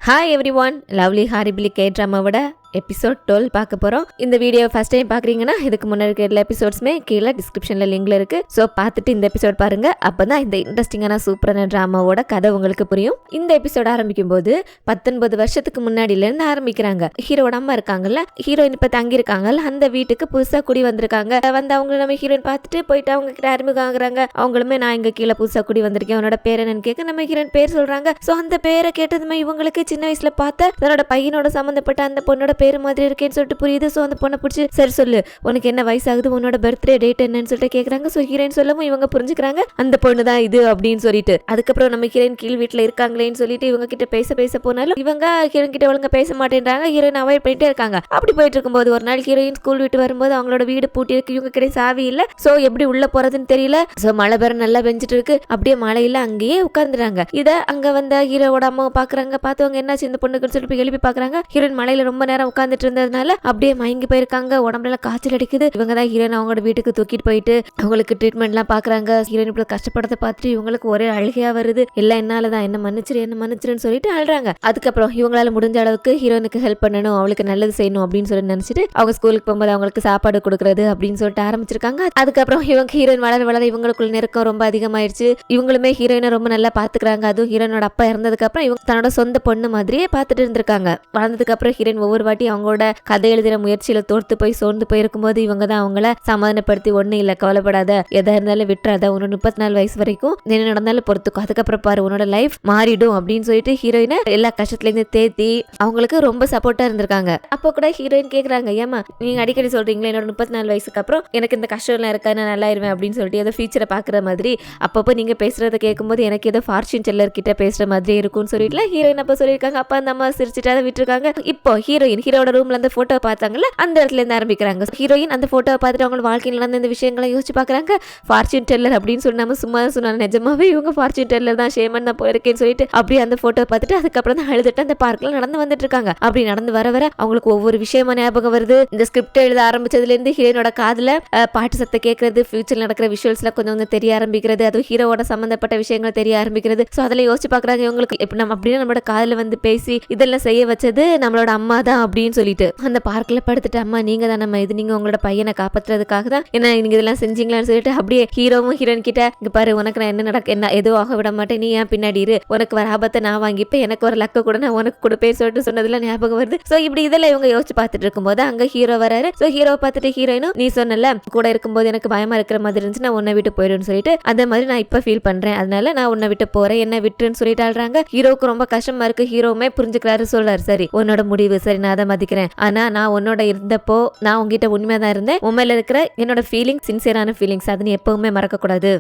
Hi everyone, lovely horribly K ட்ராமாவோட episode 12 பார்க்க போகிறோம். இந்த வீடியோ ஃபர்ஸ்ட் டைம் பார்க்குறீங்கன்னா இதுக்கு முன்னாடி இருக்கிற எல்லா எபிசோட்ஸுமே கீழே டிஸ்கிரிப்ஷனில் லிங்க்ல இருக்குது. ஸோ பார்த்துட்டு இந்த எபிசோட் பாருங்கள். அப்போ தான் இந்த இன்ட்ரெஸ்டிங்கான சூப்பரான ட்ராமாவோட கதை உங்களுக்கு புரியும். இந்த எபிசோட் ஆரம்பிக்கும் போது 19 வருஷத்துக்கு முன்னாடியிலேருந்து ஆரம்பிக்கிறாங்க. ஹீரோட அம்மா இருக்காங்கல்ல, ஹீரோயின் இப்போ தங்கியிருக்காங்கல்ல, அந்த வீட்டுக்கு புதுசாக குடி வந்திருக்காங்க. வந்து அவங்க நம்ம ஹீரோயின் பார்த்துட்டு போயிட்டு அவங்க கிட்ட அறிமுகம் ஆகுறாங்க. அவங்களுமே நான் இங்கே கீழே புதுசாக குடி வந்திருக்கேன், உன்னோட பேர் என்னன்னு கேட்க நம்ம ஹீரோயின் பேர் சொல்கிறாங்க. ஸோ அந்த பேரை கேட்டதுமே இவங்களுக்கு சின்ன வயசில் பார்த்த தன்னோட பையனோட சம்மந்தப்பட்ட அந்த பொண்ணோட பேரு மாதிரி இருக்கேன்னு சொல்லிட்டு புரியுது. ஸோ அந்த பொண்ணை பிடிச்சி சரி சொல்லு, உனக்கு என்ன வயசாகுது, உன்னோட பர்த்டே டேட் என்னன்னு சொல்லிட்டு கேட்குறாங்க. ஸோ ஹீரோயின் சொல்லவும் இவங்க புரிஞ்சுக்கிறாங்க அந்த பொண்ணு தான் இது அப்படின்னு சொல்லிட்டு. அதுக்கப்புறம் நம்ம ஹீரோயின் கீழ் வீட்டில் இருக்காங்களேன்னு சொல்லிட்டு இவங்க கிட்ட பேச போனாலும் இவங்க ஹீரோயின் கிட்ட ஒழுங்கா பேச மாட்டேன்றாங்க. ஹீரோயின் அவாய்ட் பண்ணிட்டே இருக்காங்க. அப்படி போயிட்டு இருக்கும்போது ஒரு நாள் ஹீரோயின் ஸ்கூல் விட்டு வரும்போது அவங்களோட வீடு பூட்டி இருக்கு, இவங்க கிட்ட சாவி இல்லை. ஸோ எப்படி உள்ள போறதுன்னு தெரியல. ஸோ மழை பேர நல்லா பெஞ்சிட்டு இருக்கு. அப்படியே மழையில அங்கேயே உட்காந்துறாங்க. இதை அங்க வந்த ஹீரோட அம்மாவை பாக்குறாங்க. பார்த்தவங்க என்னாச்சு இந்த பொண்ணுக்கு சொல்லிட்டு எழுப்பி பாக்குறாங்க. ஹீரோயின் மழையில ரொம்ப நேரம் உட்காந்துட்டு இருந்ததுனால அப்படியே மயங்கி போயிருக்காங்க. உடம்புல காய்ச்சல் அடிக்குது. இவங்க தான் ஹீரோயின் அவங்களோட வீட்டுக்கு தூக்கிட்டு போயிட்டு அவங்களுக்கு ட்ரீட்மெண்ட் எல்லாம் பாக்குறாங்க. ஹீரோயின் இப்படி கஷ்டப்படத்தை பார்த்துட்டு இவங்களுக்கு ஒரே அழுகையா வருது. எல்லாம் என்னாலதான், என்ன மன்னிச்சிருன்னு சொல்லிட்டு அழுறாங்க. அதுக்கப்புறம் இவங்களால முடிஞ்ச அளவுக்கு ஹீரோயினுக்கு ஹெல்ப் பண்ணணும், அவளுக்கு நல்லது செய்யணும் அப்படின்னு சொல்லி நினைச்சிட்டு அவங்க ஸ்கூலுக்கு போகும்போது அவங்களுக்கு சாப்பாடு கொடுக்கறது அப்படின்னு சொல்லிட்டு ஆரம்பிச்சிருக்காங்க. அதுக்கப்புறம் இவங்க ஹீரோயின் வளர இவங்களுக்குள்ள நெருக்கம் ரொம்ப அதிகமாயிடுச்சு. இவங்களுமே ஹீரோயினை ரொம்ப நல்லா பாத்துக்கிறாங்க. அதுவும் ஹீரோயினோட அப்பா இறந்ததுக்கு அப்புறம் இவங்க தன்னோட சொந்த பொண்ணு மாதிரியே பார்த்துட்டு இருந்திருக்காங்க. வளர்ந்ததுக்கு அப்புறம் ஹீரோயின் ஒவ்வொரு வாட்டி அவங்களோட கதை எழுதுற முயற்சியில தோர்த்து போய் சோர்ந்து போயிருக்கும்போது இவங்க தான் அவங்கள சமாதானப்படுத்தி ஒண்ணு இல்ல, கவலைப்படாத, எதா இருந்தாலும் விட்டுறாத, உன்னோட 34 வயசு வரைக்கும் என்ன நடந்தாலும் பொறுத்துக்கும், அதுக்கப்புறம் பாரு உன்னோட லைஃப் மாறிடும் அப்படின்னு சொல்லிட்டு ஹீரோயினை எல்லா கஷ்டத்துல இருந்து தேத்தி அவங்களுக்கு ரொம்ப சப்போர்ட்டா இருந்திருக்காங்க. அப்போ கூட ஹீரோயின் கேக்குறாங்க, ஏமா நீங்க அடிக்கடி சொல்றீங்களா என்னோட 34 வயசுக்கு அப்புறம் எனக்கு இந்த கஷ்டம் எல்லாம் இருக்கா, நான் நல்லா இருவேன் அப்படின்னு சொல்லிட்டு ஏதோ ஃபியூச்சரை பாக்குற மாதிரி அப்பப்போ நீங்க பேசுறத கேட்கும்போது எனக்கு ஏதோ ஃபார்ச்சூன் டெல்லர் கிட்ட பேசுற மாதிரி இருக்கும்னு சொல்லிட்டு ஹீரோயின் அப்ப சொல்லியிருக்காங்க. அப்ப அந்த அம்மா சிரிச்சுட்டு விட்டுருக்காங்க. இப்போ ஹீரோட ரூம்ல அந்த போட்டோ பார்த்தாங்கல்ல, அந்த இடத்துல இருந்து ஆரம்பிக்கிறாங்க. ஹீரோயின் அந்த போட்டோவை பார்த்துட்டு அவங்க வாழ்க்கையில் நடந்த இந்த விஷயங்களை யோசிச்சு பாக்குறாங்க. ஃபார்ச்சூன் டெல்லர் அப்படின்னு சொல்லி நம்ம சும்மா சொன்னாங்க, நிஜமாவே இவங்க ஃபார்ச்சூன் டெல்லர் தான், ஷேமன் தான் போயிருக்கேன்னு சொல்லிட்டு அப்படியே அந்த போட்டோ பார்த்துட்டு அதுக்கப்புறம் தான் அழுதுட்டு அந்த பார்க்ல நடந்து வந்துட்டு இருக்காங்க. அப்படி நடந்து வர அவங்களுக்கு ஒவ்வொரு விஷயமா ஞாபகம் வருது. இந்த ஸ்கிரிப்ட் எழுத ஆரம்பிச்சதுல இருந்து ஹீரோனோட காதுல பாட்டு சத்தம் கேட்கறது, ஃபியூச்சர்ல நடக்கிற விஷுவல்ஸ்ல கொஞ்சம் தெரிய ஆரம்பிக்கிறது, அது ஹீரோவோட சம்பந்தப்பட்ட விஷயங்கள் தெரிய ஆரம்பிக்கிறது. ஸோ அதில் யோசிச்சு பாக்குறாங்க இவங்களுக்கு இப்ப நம்ம அப்படின்னா நம்மளோட காதுல வந்து பேசி இதெல்லாம் செய்ய வச்சது நம்மளோட அம்மா தான் அப்படின்னு சொல்லிட்டு அந்த பார்க்ல படுத்துட்டு, அம்மா நீங்க தான் நம்ம இது, நீங்க உங்களோட பையனை காப்பாற்றுறதுக்காக தான் என்ன நீங்க இதெல்லாம் செஞ்சீங்களான்னு சொல்லிட்டு அப்படியே ஹீரோவும் ஹீரோயின் கிட்ட இங்க பாரு, உனக்கு நான் என்ன எதுவும் ஆக விட மாட்டேன், நீ ஏன் பின்னாடி இரு, உனக்கு வர ஆபத்தை நான் வாங்கிப்பேன், எனக்கு ஒரு லக்க கூட நான் உனக்கு கொடுப்பேன் சொல்லிட்டு சொன்னதுல ஞாபகம் வருது. சோ இப்படி இதெல்லாம் இவங்க யோசிச்சு பார்த்துட்டு இருக்கும்போது அங்க ஹீரோ வராரு. சோ ஹீரோவை பார்த்துட்டு ஹீரோயினும், நீ சொன்னல கூட இருக்கும்போது எனக்கு பயமா இருக்கிற மாதிரி இருந்துச்சு, நான் உன்னை விட்டு போயிடுன்னு சொல்லிட்டு அதே மாதிரி நான் இப்ப ஃபீல் பண்றேன், அதனால நான் உன்னை விட்டு போறேன், என்ன விட்டுன்னு சொல்லிட்டு ஆள்றாங்க. ஹீரோவுக்கு ரொம்ப கஷ்டமா இருக்கு. ஹீரோவுமே புரிஞ்சுக்கிறாரு, சொல்றாரு சரி உன்னோட முடிவு சரி, நான் அதை மதிக்கிறேன், ஆனா நான் உன்னோட இருந்தப்போ நான் உங்ககிட்ட உண்மையா தான் இருந்தேன், உண்மையில இருக்கிற என்னோட ஃபீலிங் சின்சியரான ஃபீலிங்ஸ், அது நீ எப்பவுமே மறக்க கூடாது,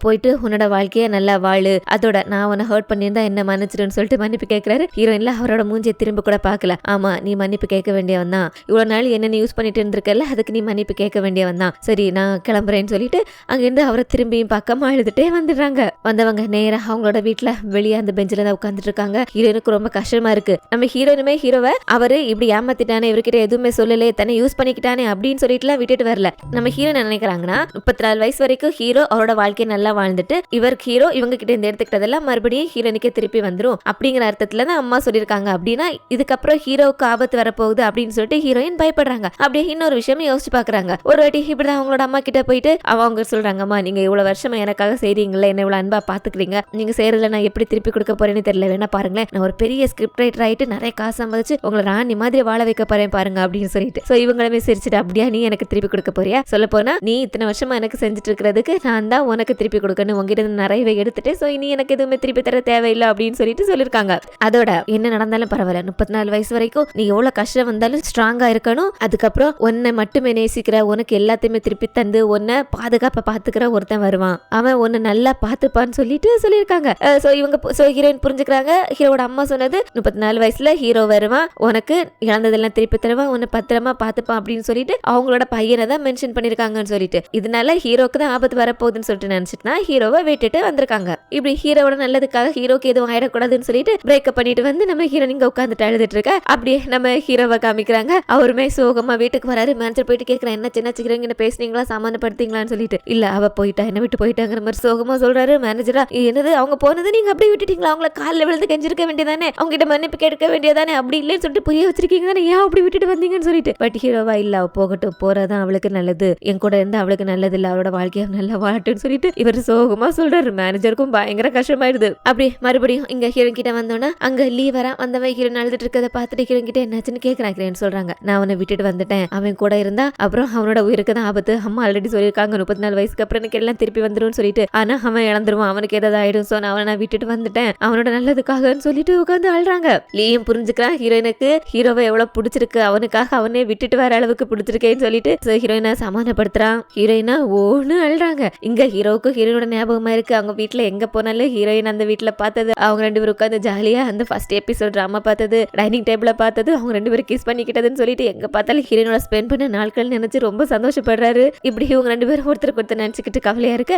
போயிட்டு உன்னோட வாழ்க்கைய நல்லா வாழு, அதோட நான் உன்னை ஹர்ட் பண்ணியிருந்தா என்ன மன்னிச்சிடுன்னு சொல்லிட்டு மன்னிப்பு கேட்கிறாரு. ஹீரோயின்ல அவரோட மூஞ்சியை திரும்ப கூட பார்க்கல. ஆமா நீ மன்னிப்பு கேட்க வேண்டியவன் தான், இவ்வளவு நாள் என்ன யூஸ் பண்ணிட்டு இருந்திருக்கல, அதுக்கு நீ மன்னிப்பு கேட்க வேண்டியவன் தான், சரி நான் கிளம்புறேன்னு சொல்லிட்டு அங்கிருந்து அவரை திரும்பியும் பார்க்காம அழுதுட்டே வந்துடுறாங்க. வந்தவங்க நேரா அவங்களோட வீட்டுல வெளியே அந்த பெஞ்சில தான் உட்காந்துட்டு இருக்காங்க. ஹீரோயினுக்கு ரொம்ப கஷ்டமா இருக்கு. நம்ம ஹீரோயினுமே ஹீரோவை அவரு இப்படி ஏமாத்திட்டானே, இவர்கிட்ட எதுவுமே சொல்லலே, தன்னை யூஸ் பண்ணிக்கிட்டானே அப்படின்னு சொல்லிட்டுலாம் விட்டுட்டு வரல. நம்ம ஹீரோ நினைக்கிறாங்கன்னா 34 வயசு வரைக்கும் ஹீரோ அவரோட வாழ்க்கையை நல்லா வாழ்ந்துட்டு இவருக்கு ஹீரோ இவங்க கிட்ட இருந்து எடுத்துக்கிட்டதெல்லாம் மறுபடியும் ஹீரோனுக்கே திருப்பி வந்துரும் அப்படிங்கிற அர்த்தத்துல தான் அம்மா சொல்லியிருக்காங்க. அப்படின்னா இதுக்கப்புறம் ஹீரோவுக்கு ஆபத்து வரப்போகுது அப்படின்னு சொல்லிட்டு ஹீரோயின் பயப்படுறாங்க. அப்படியே இன்னொரு விஷயம் யோசிச்சு பாக்குறாங்க. ஒரு வாட்டி இப்படிதான் அவங்களோட அம்மா கிட்ட போயிட்டு அவங்க சொல்றாங்க, அம்மா நீங்க இவ்வளவு வருஷமா எனக்காக செய்றீங்களா, என்ன இவ்வளவு அன்பா பாத்துக்கிறீங்க, நீங்க செய்யறதுல நான் எப்படி திருப்பி கொடுக்க போறேன்னு தெரியல, வேணா பாருங்களேன், நான் ஒரு பெரிய ஸ்கிரிப்ட் ரைட்டர் ஆயிட்டு நிறைய காசு சம்பாதிச்சு உங்களை ராணி மாதிரி வாழ வைக்க போறேன் பாருங்க அப்படின்னு சொல்லிட்டு. சோ இவங்களுமே சிரிச்சுட்டு, அப்படியா நீ எனக்கு திருப்பி கொடுக்க போறியா, சொல்ல போனா நீ இத்தனை வருஷமா எனக்கு செஞ்சுட்டு இருக்கிறதுக்கு நான் தான் உனக்கு திருப்பி கொடுக்கணும், உங்ககிட்ட நிறையவே எடுத்துட்டு சோ இனி எனக்கு எதுவுமே திருப்பி தர தேவையில்லை அப்படின்னு சொல்லிட்டு சொல்லியிருக்காங்க. அதோட என்ன நடந்தாலும் பரவாயில்ல, 34 வயசு வரைக்கும் நீ எவ்வளவு கஷ்டம் வந்தாலும் ஸ்ட்ராங்கா இருக்கணும், அதுக்கப்புறம் உன்னை மட்டுமே நேசிக்கிற, உனக்கு எல்லாத்தையுமே திருப்பி தந்து உன்னை பாதுகாப்பா பாத்துக்கிற ஒருத்தன் வருவான், அவன் உன்னை நல்லா பாத்துப்பான்னு சொல்லிட்டு சொல்லியிருக்காங்க. சோ இவங்க ஹீரோயின் புரிஞ்சுக்கிறாங்க. ஹீரோட அம்மா சொன்னது 34 வயசுல ஹீரோ வருவான், உனக்கு இழந்ததெல்லாம் திருப்பி தருவா, உன்னை பத்திரமா பாத்துப்பான் அப்படின்னு சொல்லிட்டு அவங்களோட பையனை தான் மென்ஷன் பண்ணிருக்காங்கன்னு சொல்லிட்டு, இதனால ஹீரோக்கு தான் ஆபத்து வரப்போகுதுன்னு சொல்லிட்டு நினைச்சிட்டுனா ஹீரோவை விட்டுட்டு வந்திருக்காங்க. இப்படி ஹீரோவோட நல்லதுக்காக ஹீரோக்கு எதுவும் ஆயிடக்கூடாதுன்னு சொல்லிட்டு பிரேக்கப் பண்ணிட்டு வந்து நம்ம ஹீரோ இங்க உட்காந்துட்டு அழுதுட்டு இருக்க. அப்படியே நம்ம ஹீரோவை காமிக்கிறாங்க. அவருமே சோகமா வீட்டுக்கு வராரு. மேனேஜர் போயிட்டு கேட்கிறேன், என்ன சின்ன சிக்கிறீங்க, பேசுனீங்களா, சமாதானப்படுத்தீங்களான்னு சொல்லிட்டு, இல்ல அவ போயிட்டா, என்ன விட்டு போயிட்டாங்கிற மாதிரி சோகமா சொல்றாரு. மேனேஜரா, என்னது அவங்க போனது நீங்க அப்படியே விட்டுட்டீங்களா, அவங்கள காலில் விழுந்து கெஞ்சிருக்க வேண்டியதானே, அவங்க கிட்ட மன்னிப்பு கேட்க வேண்டியதானே, அப்படி இல்லைன்னு சொல்லிட்டு புரிய வச்சிருக்கீங்க தானே, ஏன் அப்படி விட்டுட்டு வந்தீங்கன்னு சொல்லிட்டு. பட் ஹீரோவா, இல்ல அவ போகட்டும், போறதான் அவளுக்கு நல்லது, என் கூட இருந்தா அவளுக்கு நல்லது இல்ல, அவளோட வாழ்க்கையை நல்லா வாழட்டுன்னு சொல்லிட்டு இவர் சோகமா சொல்றாரு. மேனேஜருக்கும் பயங்கர கஷ்டமாயிடுது. அப்படி மறுபடியும் இங்க ஹீரோயின் கிட்ட வந்தோன்னா அங்க லீவரா வந்தவன் ஹீரோயின் அழுதுட்டு இருக்கதை பார்த்துட்டு ஹீரோயின் கிட்ட என்னாச்சுன்னு கேட்கறாங்க. சொல்றாங்க, நான் அவனை விட்டுட்டு வந்துட்டேன், அவன் கூட இருந்தா அப்புறம் அவனோட உயிருக்கு தான் ஆபத்து, அம்மா ஆல்ரெடி சொல்லியிருக்காங்க 34 வயசுக்கு அப்புறம் எனக்கு எல்லாம் திருப்பி வந்துடும் சொல்லிட்டு, ஆனா அவன் இழந்துருவான், அவனுக்கு ஏதாவது ஆயிடும், சோ நான் அவனை விட்டுட்டு வந்துட்டேன் அவனோட நல்லதுக்காகன்னு சொல்லிட்டு உட்காந்து அழுறாங்க. லீயும் புரிஞ்சுக்கிறான் ஹீரோயினுக்கு ஹீரோவை எவ்வளவு பிடிச்சிருக்கு, அவனுக்காக அவனே விட்டுட்டு வர அளவுக்கு பிடிச்சிருக்கேன்னு சொல்லிட்டு ஹீரோயினை சமாதானப்படுத்துறான். ஹீரோயினா ஓன்னு அழுறாங்க. இங்க ஹீரோவுக்கு ஹீரோயினோட ஞாபகமா இருக்கு. அவங்க வீட்டுல எங்க போனாலும் ஹீரோயின் அந்த வீட்டுல பார்த்தது, அவங்க 2 பேரும் உட்காந்து ஜாலியா அந்த ஃபர்ஸ்ட் எபிசோட் டிராமா பார்த்தது, டைனிங் டேபிள பார்த்தது, அவங்க 2 பேரும் கிஸ் பண்ணிக்கிட்டதுன்னு சொல்லிட்டு எங்க பார்த்தாலும் ஹீரோயினோட ஸ்பெண்ட் பண்ண நாட்கள் நினைச்சு ரொம்ப சந்தோஷப்படுறாரு. இப்படி இவங்க 2 பேரும் ஒருத்தருக்கு ஒருத்தர் நினைச்சுக்கிட்டு கவலையா இருக்க,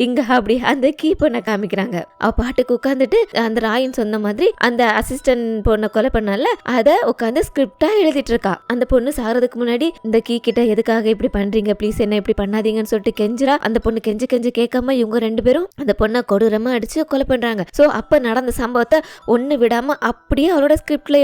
இங்க அப்படி அந்த கீ பொண்ணை காமிக்கிறாங்க. அவ பாட்டுக்கு உட்காந்துட்டு அந்த ராயின் சொன்ன மாதிரி அந்த அசிஸ்டன்ட் பொண்ணை கொலை பண்ணால அத உட்காந்து ஸ்கிரிப்டா எழுதிட்டு இருக்கா. அந்த பொண்ணு சாகிறதுக்கு முன்னாடி இந்த கீ கிட்ட எதுக்காக இப்படி பண்றீங்க, ப்ளீஸ் என்ன இப்படி பண்ணாதீங்கன்னு சொல்லிட்டு கெஞ்சிரா. அந்த பொண்ணு கெஞ்சி கேட்காம இவங்க 2 பேரும் அந்த பொண்ணை கொடூரமா அடிச்சு கொலை பண்றாங்க. சோ அப்ப நடந்த சம்பவத்தை ஒண்ணு விடாம அப்படியே அவளோட ஸ்கிரிப்ட்ல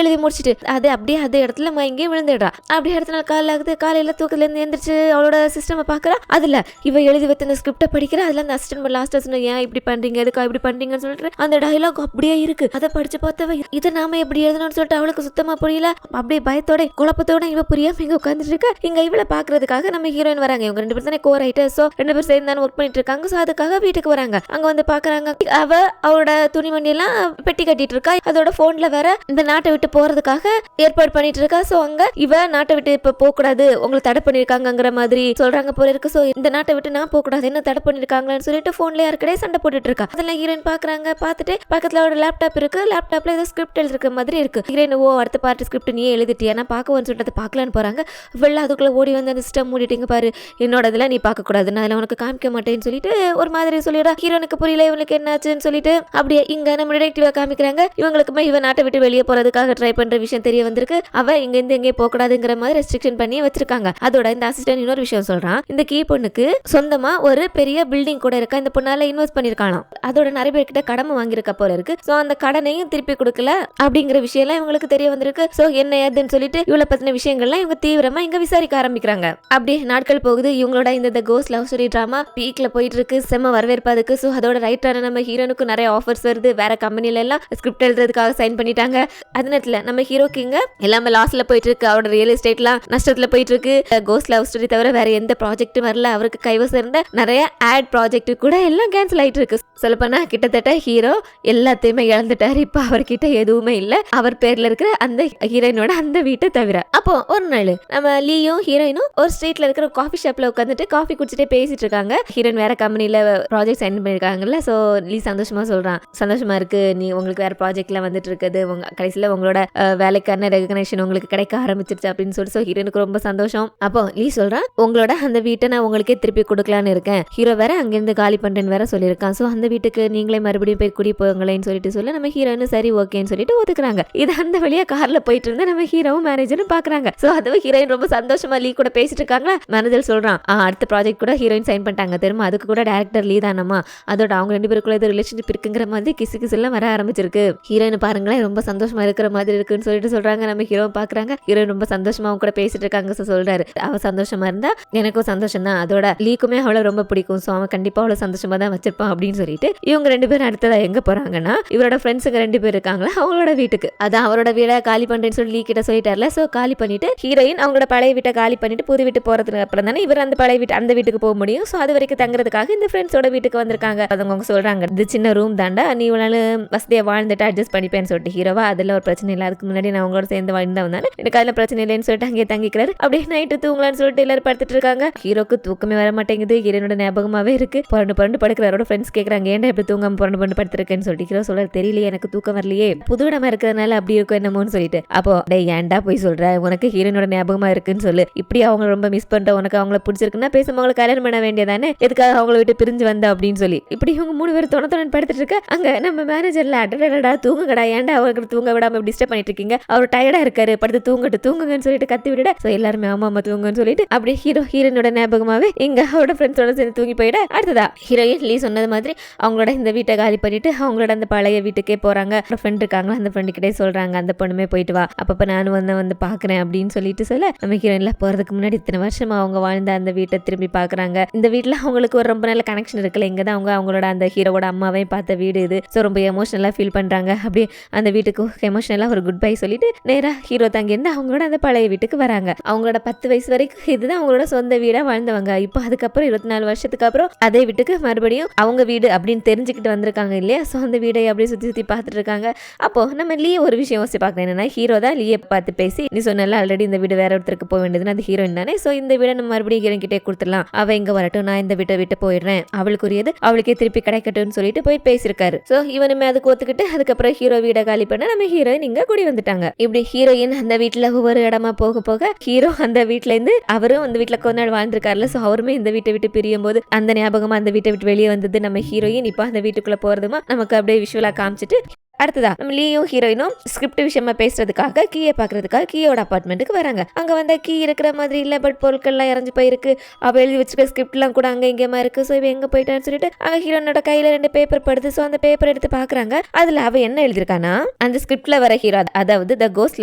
எழுதி முடிச்சிட்டு அது அப்படியே அதே இடத்துல மயங்கி விழுந்துடுறா. அப்படியே அடுத்த நாள் காலையில ஆகுது. காலையில தூக்கத்துல இருந்து எந்திரிச்சு அவளோட சிஸ்டம் பாக்குறா. அதுல இவ எழுதி வைத்த அந்த ஸ்கிரிப்ட படிக்கிற. அதுல அந்த அசிஸ்டன்ட் லாஸ்டா சொன்ன, ஏன் இப்படி பண்றீங்க, எதுக்கா இப்படி பண்றீங்கன்னு சொல்லிட்டு அந்த டயலாக் அப்படியே இருக்கு. அதை படிச்சு பார்த்தவ இதை நாம எப்படி எழுதணும்னு சொல்லிட்டு அவளுக்கு சுத்தமா புரியல. அப்படியே பயத்தோட குழப்பத்தோட இவ புரியாம இங்க உட்காந்துட்டு இருக்க. இங்க இவளை பாக்குறதுக்காக நம்ம ஹீரோயின் வராங்க. இவங்க 2 பேரும் தானே கோ ரைட்டர், சோ 2 பேரும் சேர்ந்து தானே ஒர்க் பண்ணிட்டு இருக்காங்க. சோ அதுக்காக வீட்டுக்கு வராங்க. அங்க வந்து பாக்குறாங்க, அவ அவளோட துணிமணி எல்லாம் பெட்டி கட்டிட்டு இருக்கா. அதோட போன்ல வேற இந்த நாட்டை விட்டு போறதுக்காக ஏற்பாடு பண்ணிட்டு இருக்கா. சோ அங்க இவ நாட்டை விட்டு இப்ப போக கூடாது, உங்களை தடை பண்ணிருக்காங்கிற மாதிரி சொல்றாங்க போல இருக்கு. சோ இந்த நாட்டை விட்டு நான் போக கூடாது, என்ன தடை பண்ணிருக்காங்கன்னு சொல்லிட்டு போன்ல யாருக்கடே சண்டை போட்டுட்டு இருக்கா. அதெல்லாம் ஹீரோயின் பாக்குறாங்க. பார்த்துட்டு பக்கத்துல அவரோட லேப்டாப் இருக்கு. லேப்டாப்ல ஏதோ ஸ்கிரிப்ட் எழுதிருக்க மாதிரி இருக்கு. ஹீரோயின், ஓ அடுத்த பார்ட் ஸ்கிரிப்ட் நீயே எழுதிட்டியா, நான் பார்க்கணும்னு சொல்லிட்டு பார்க்கலான்னு போறாங்க. வெள்ள அதுக்குள்ள ஓடி வந்து அந்த சிஸ்டம் மூடிட்டீங்க பாரு, என்னோட இதெல்லாம் நீ பார்க்க கூடாது, நான் அதில் உனக்கு காமிக்க மாட்டேன்னு சொல்லிட்டு ஒரு மாதிரி சொல்லிடுறா. ஹீரோனுக்கு புரியல இவனுக்கு என்னாச்சுன்னு சொல்லிட்டு அப்படியே இங்க நம்ம டிடெக்டிவா காமிக்கிறாங்க. இவங்களுக்குமே இவன் நாட்டை விட்டு வெளியே போறதுக்காக ட்ரை பண்ற விஷயம் தெரிய வந்திருக்கு. அவ இங்க இருந்து எங்கே போக கூடாதுங்கிற மாதிரி ரெஸ்ட்ரிக்ஷன் பண்ணி வச்சிருக்காங்க. அதோட இந்த அசிஸ்டன்ட் இன்னொரு விஷயம் சொல்றான், இந்த கீ பொண்ணுக்கு சொந்தமா ஒரு பெரிய பில்டிங் கூட இருக்கா. இந்த பொண்ணால இன்வெஸ்ட் பண்ணிருக்கானாம். அதோட நிறைய பேர்கிட்ட கடன் வாங்கியிருக்க போல இருக்கு. சோ அந்த கடனையும் திருப்பி கொடுக்கல அப்படிங்கிற விஷயம் எல்லாம் இவங்களுக்கு தெரிய வந்திருக்கு. சோ என்ன ஏதுன்னு சொல்லிட்டு இவளை பத்தின விஷயங்கள்லாம் இவங்க தீவிரமா இங்க விசாரிக்க ஆரம்பிக்கிறாங்க. அப்படியே நாட்கள் போகுது. இவங்களோட இந்த கோஸ்ட் லவ் ஸ்டோரி டிராமா பீக்ல போயிட்டு இருக்கு. செம்ம வரவேற்பா இருக்கு. சோ அதோட ரைட்டரான நம்ம ஹீரோனுக்கு நிறைய ஆஃபர்ஸ் வருது. வேற கம்பெனில எல்லாம் ஸ்கிரிப்ட் எழுதுறதுக்காக சைன் பண்ணிட்டாங்க. அது நேரத்துல நம்ம ஹீரோக்கு இங்க எல்லாமே லாஸ்ல போயிட்டு இருக்கு. அவரோட ரியல் எஸ்டேட்லாம் நஷ்டத்துல போயிட்டு இருக்கு. கோஸ்ட் லவ் ஸ்டோரி தவிர வேற எந்த ப்ராஜெக்டும் வரல. அவருக்கு கைவசம் இருந்த நிறைய ஆட் ப்ராஜெக்ட் கூட எல்லாம் கேன்சல் ஆயிட்டு இருக்கு. சொல்லப்போனா கிட்டத்தட்ட ஹீரோ எல்லாத்தையுமே இழந்துட்டாரு. இப்ப அவர்கிட்ட எதுவுமே இல்ல, அவர் பேர்ல இருக்கிற அந்த ஹீரோயினோட அந்த வீட்டை தவிர. அப்போ ஒரு நாள் நம்ம லீயும் ஹீரோயினும் ஒரு ஸ்ட்ரீட்ல இருக்கிற காஃபி ஷாப்ல உட்காந்துட்டு காஃபி குடிச்சிட்டே பேசிட்டு இருக்காங்க. ஹீரோயின் வேற கம்பெனில ப்ராஜெக்ட் சைன் பண்ணிருக்காங்கல்ல. சோ லீ சந்தோஷமா சொல்றான், சந்தோஷமா இருக்கு, நீ உங்களுக்கு வேற ப்ராஜெக்ட்ல வந்துட்டு இருக்குது, உங்க கடைசியில உங்களோட வேலைக்கான ரெகக்னேஷன் உங்களுக்கு கிடைக்க ஆரம்பிச்சிருச்சு அப்படின்னு சொல்லி. சோ ஹீரோனுக்கு ரொம்ப சந்தோஷம். அப்போ லீ சொல்றான், உங்களோட அந்த வீட்டை நான் உங்களுக்கே திருப்பி கொடுக்கலான்னு இருக்கேன். ஹீரோ வேற அங்கிருந்து காலி பண்றேன்னு வேற சொல்லியிருக்கான். சோ அந்த வீட்டுக்கு நீங்களே மறுபடியும் போய் குடி போங்களேன்னு சொல்லிட்டு சொல்ல நம்ம ஹீரோயின் சரி ஓகேன்னு சொல்லிட்டு ஒதுக்குறாங்க. இது அந்த வழியா கார்ல போயிட்டு இருந்த நம்ம ஹீரோவும் மேனேஜரும் பாக்குறாங்க. சோ அதுவும் ஹீரோயின் ரொம்ப சந்தோஷமா லீ கூட பேசிட்டு இருக்காங்களா. மேனேஜர் சொல்றான், அடுத்த ப்ராஜெக்ட் கூட ஹீரோயின் சைன் பண்ணிட்டாங்க தெரியுமா, அதுக்கு கூட டைரக்டர் லீ தானம்மா, அதோட அவங்க 2 பேருக்குள்ள ஏதோ ரிலேஷன்ஷிப் இருக்குங்கிற மாதிரி கிசு எல்லாம் வர ஆரம்பிச்சிருக்கு. ஹீரோயின் பாருங்களேன் ரொம்ப சந்தோஷமா இருக்கிற மாதிரி இருக்குன்னு சொல்லிட்டு சொல்றாங்க. நம்ம ஹீரோ பாக்குறாங்க. ஹீரோயின் ரொம்ப சந்தோஷமா அவங்க கூட பேசிட்டு இருக்காங்க. சொல்றாரு, அவ சந்தோஷமா இருந்தா எனக்கும் சந்தோஷம் தான், அதோட லீக்குமே அவளை ரொம்ப பிடிக்கும், சோ அவன் கண்டிப்பா அவளை சந்தோஷமா தான் வச்சிருப்பான் அப்படின்னு சொல்லிட்டு இவங்க 2 பேரும் அடுத்ததா எங்க போறாங்கன்னா இவரோட ஃப்ரெண்ட்ஸுங்க 2 பேர் இருக்காங்களா அவங்களோட வீட்டுக்கு. அதான் அவரோட வீட காலி பண்றேன்னு சொல்லி லீ கிட்ட சொல்லிட்டார்ல. சோ காலி பண்ணிட்டு ஹீரோயின் அவங்களோட பழைய வீட்டை காலி பண்ணிட்டு புது வீட்டு போறதுக்கு அப்புறம் தானே இவர் அந்த பழைய வீட்டு அந்த வீட்டுக்கு போக முடியும். சோ அது வரைக்கும் தங்குறதுக்காக இந்த ஃப்ரெண்ட்ஸோட வீட்டுக்கு வந்திருக்காங்க. அவங்க சொல்றாங்க, இது சின்ன ரூம் தாண்டா, நீ இவ்வளவு வசதியா வாழ்ந்துட்டு அட்ஜஸ்ட் பண்ணிப்பேன்னு சொல்லிட்டு ஹீரோவா அதுல ஒரு பிரச்சனை இல்லை, அதுக்கு முன்னாடி நான் அவங்களோட சேர்ந்து வாழ்ந்தா வந்தானே எனக்கு அதுல பிரச்சனை இல்லைன்னு சொல்லிட்டு அங்கே தங்கிக்கிறாரு. அப்படியே நைட்டு தூங்கலான்னு சொல்லிட்டு எல்லாரும் படுத்துட்டு இருக்காங்க. ஹீரோக்கு தூக்கமே வர மாட்டேங்குது. ஹீரோனோட ஞாபகம் ஞாபகமாவே இருக்கு. புரண்டு புரண்டு படுக்கிறாரோட ஃப்ரெண்ட்ஸ் கேக்குறாங்க ஏன்டா இப்படி தூங்காம புரண்டு புரண்டு படுத்திருக்கேன்னு சொல்லிட்டு ஹீரோ சொல்றாரு தெரியலையே எனக்கு தூக்கம் வரலையே புது இடமா இருக்கிறதுனால அப்படி இருக்கும் என்னமோன்னு சொல்லிட்டு. அப்போ டேய் ஏன்டா போய் சொல்ற உனக்கு ஹீரோனோட ஞாபகமா இருக்குன்னு சொல்லு. இப்படி அவங்க ரொம்ப மிஸ் பண்ற உனக்கு அவங்கள பிடிச்சிருக்குன்னா பேசாம அவங்களை கல்யாணம் பண்ண வேண்டியதானே எதுக்காக அவங்கள விட்டு பிரிஞ்சு வந்த அப்படின்னு சொல்லி இப்படி இவங்க 3 பேர் தொண படுத்துட்டு இருக்க. அங்க நம்ம மேனேஜர்ல அடடடா தூங்குங்கடா ஏன்டா அவருக்கு தூங்க விடாம டிஸ்டர்ப் பண்ணிட்டு இருக்கீங்க அவர் டயர்டா இருக்காரு படுத்து தூங்குங்கன்னு சொல்லிட்டு கத்தி விட எல்லாருமே ஆமா தூங்குன்னு சொல்லிட்டு அப்படியே ஹீரோனோட ஞாபகமாவே இங்க அவரோட ஃப்ரெண்ட்ஸோட சேர்ந்து தூங்கி போயிட. அடுத்ததா ஹீரோயின் லீ சொன்னது மாதிரி அவங்களோட இந்த வீட்டை காலி பண்ணிட்டு அவங்களோட அந்த பழைய வீட்டுக்கே போறாங்க. ஃப்ரெண்ட் இருக்காங்களா அந்த ஃப்ரெண்டு கிட்டே சொல்றாங்க அந்த பொண்ணுமே போயிட்டு வா அப்பப்ப நானும் வந்து பாக்குறேன் அப்படின்னு சொல்லிட்டு சொல்ல நம்ம ஹீரோயின்ல போறதுக்கு முன்னாடி இத்தனை வருஷமா அவங்க வாழ்ந்த அந்த வீட்டை திரும்பி பாக்குறாங்க. இந்த வீட்டுல அவங்களுக்கு ஒரு ரொம்ப நல்ல கனெக்ஷன் இருக்குல்ல இங்கதான் அவங்களோட அந்த ஹீரோவோட அம்மாவையும் பார்த்த வீடு இது. ஸோ ரொம்ப எமோஷனலா ஃபீல் பண்றாங்க. அப்படியே அந்த வீட்டுக்கு எமோஷனலா ஒரு குட் பை சொல்லிட்டு நேரா ஹீரோ தங்கி இருந்து அவங்களோட அந்த பழைய வீட்டுக்கு வராங்க. அவங்களோட 10 வயசு வரைக்கும் இதுதான் அவங்களோட சொந்த வீடா வாழ்ந்தவங்க. இப்போ அதுக்கப்புறம் 24 வருஷத்துக்கு அப்புறம் அதே வீட்டுக்கு மறுபடியும் அவங்க வீடு அப்படின்னு தெரிஞ்சுக்கிட்டு வந்திருக்காங்க இல்லையா. ஸோ அந்த வீடை அப்படியே சுத்தி பார்த்துட்டு இருக்காங்க. அப்போ நம்ம லீ ஒரு விஷயம் யோசிச்சு பார்க்கணும் என்னன்னா ஹீரோ தான் லீயை பார்த்து பேசி நீ சொன்னால ஆல்ரெடி இந்த வீடு வேற ஒருத்தருக்கு போக வேண்டியதுன்னு அந்த ஹீரோயின் தானே. ஸோ இந்த வீடை நம்ம மறுபடியும் ஹீரோயின் கிட்டே கொடுத்துடலாம் அவ இங்க வரட்டும் நான் இந்த வீட்டை விட்டு போயிடுறேன் அவளுக்குரியது அவளுக்கே திருப்பி கிடைக்கட்டும்னு சொல்லிட்டு போய் பேசியிருக்காரு. ஸோ இவனுமே அதுக்கு ஒத்துக்கிட்டு அதுக்கப்புறம் ஹீரோ வீடை காலி பண்ண நம்ம ஹீரோயின் இங்க கூடி வந்துட்டாங்க. இப்படி ஹீரோயின் அந்த வீட்டுல ஒவ்வொரு இடமா போக ஹீரோ அந்த வீட்டுல இருந்து அவரும் அந்த வீட்டுல கொஞ்ச நாள் வாழ்ந்திருக்காருல. ஸோ அவருமே இந்த வீட்டை விட்டு பிரியும் போது அந்த ஞாபகமா அந்த வீட்டை விட்டு வெளியே வந்தது நம்ம ஹீரோயின் இப்போ அந்த வீட்டுக்குள்ள போறதுமா நமக்கு அப்படியே விஷுவலா காமிச்சிட்டு அடுத்ததா நம்ம லீயும் ஹீரோயினும் ஸ்கிரிப்ட் விஷயமா பேசுறதுக்காக கீயை பாக்குறதுக்காக கீயோட அபார்ட்மெண்ட்டுக்கு வராங்க. அங்க வந்த கீ இருக்கிற மாதிரி இல்ல பட் பொருட்கள்லாம் இறஞ்சு போயிருக்கு. அவ எழுதி வச்சிருக்க ஸ்கிரிப்ட்லாம் கூட அங்க இங்கேயுமா இருக்கு. ஸோ இவ எங்க போயிட்டான்னு சொல்லிட்டு அங்க ஹீரோனோட கையில 2 பேப்பர் படுது. ஸோ அந்த பேப்பர் எடுத்து பாக்குறாங்க. அதுல அவ என்ன எழுதிருக்கானா அந்த ஸ்கிரிப்ட்ல வர ஹீரோ அதாவது த கோஸ்ட்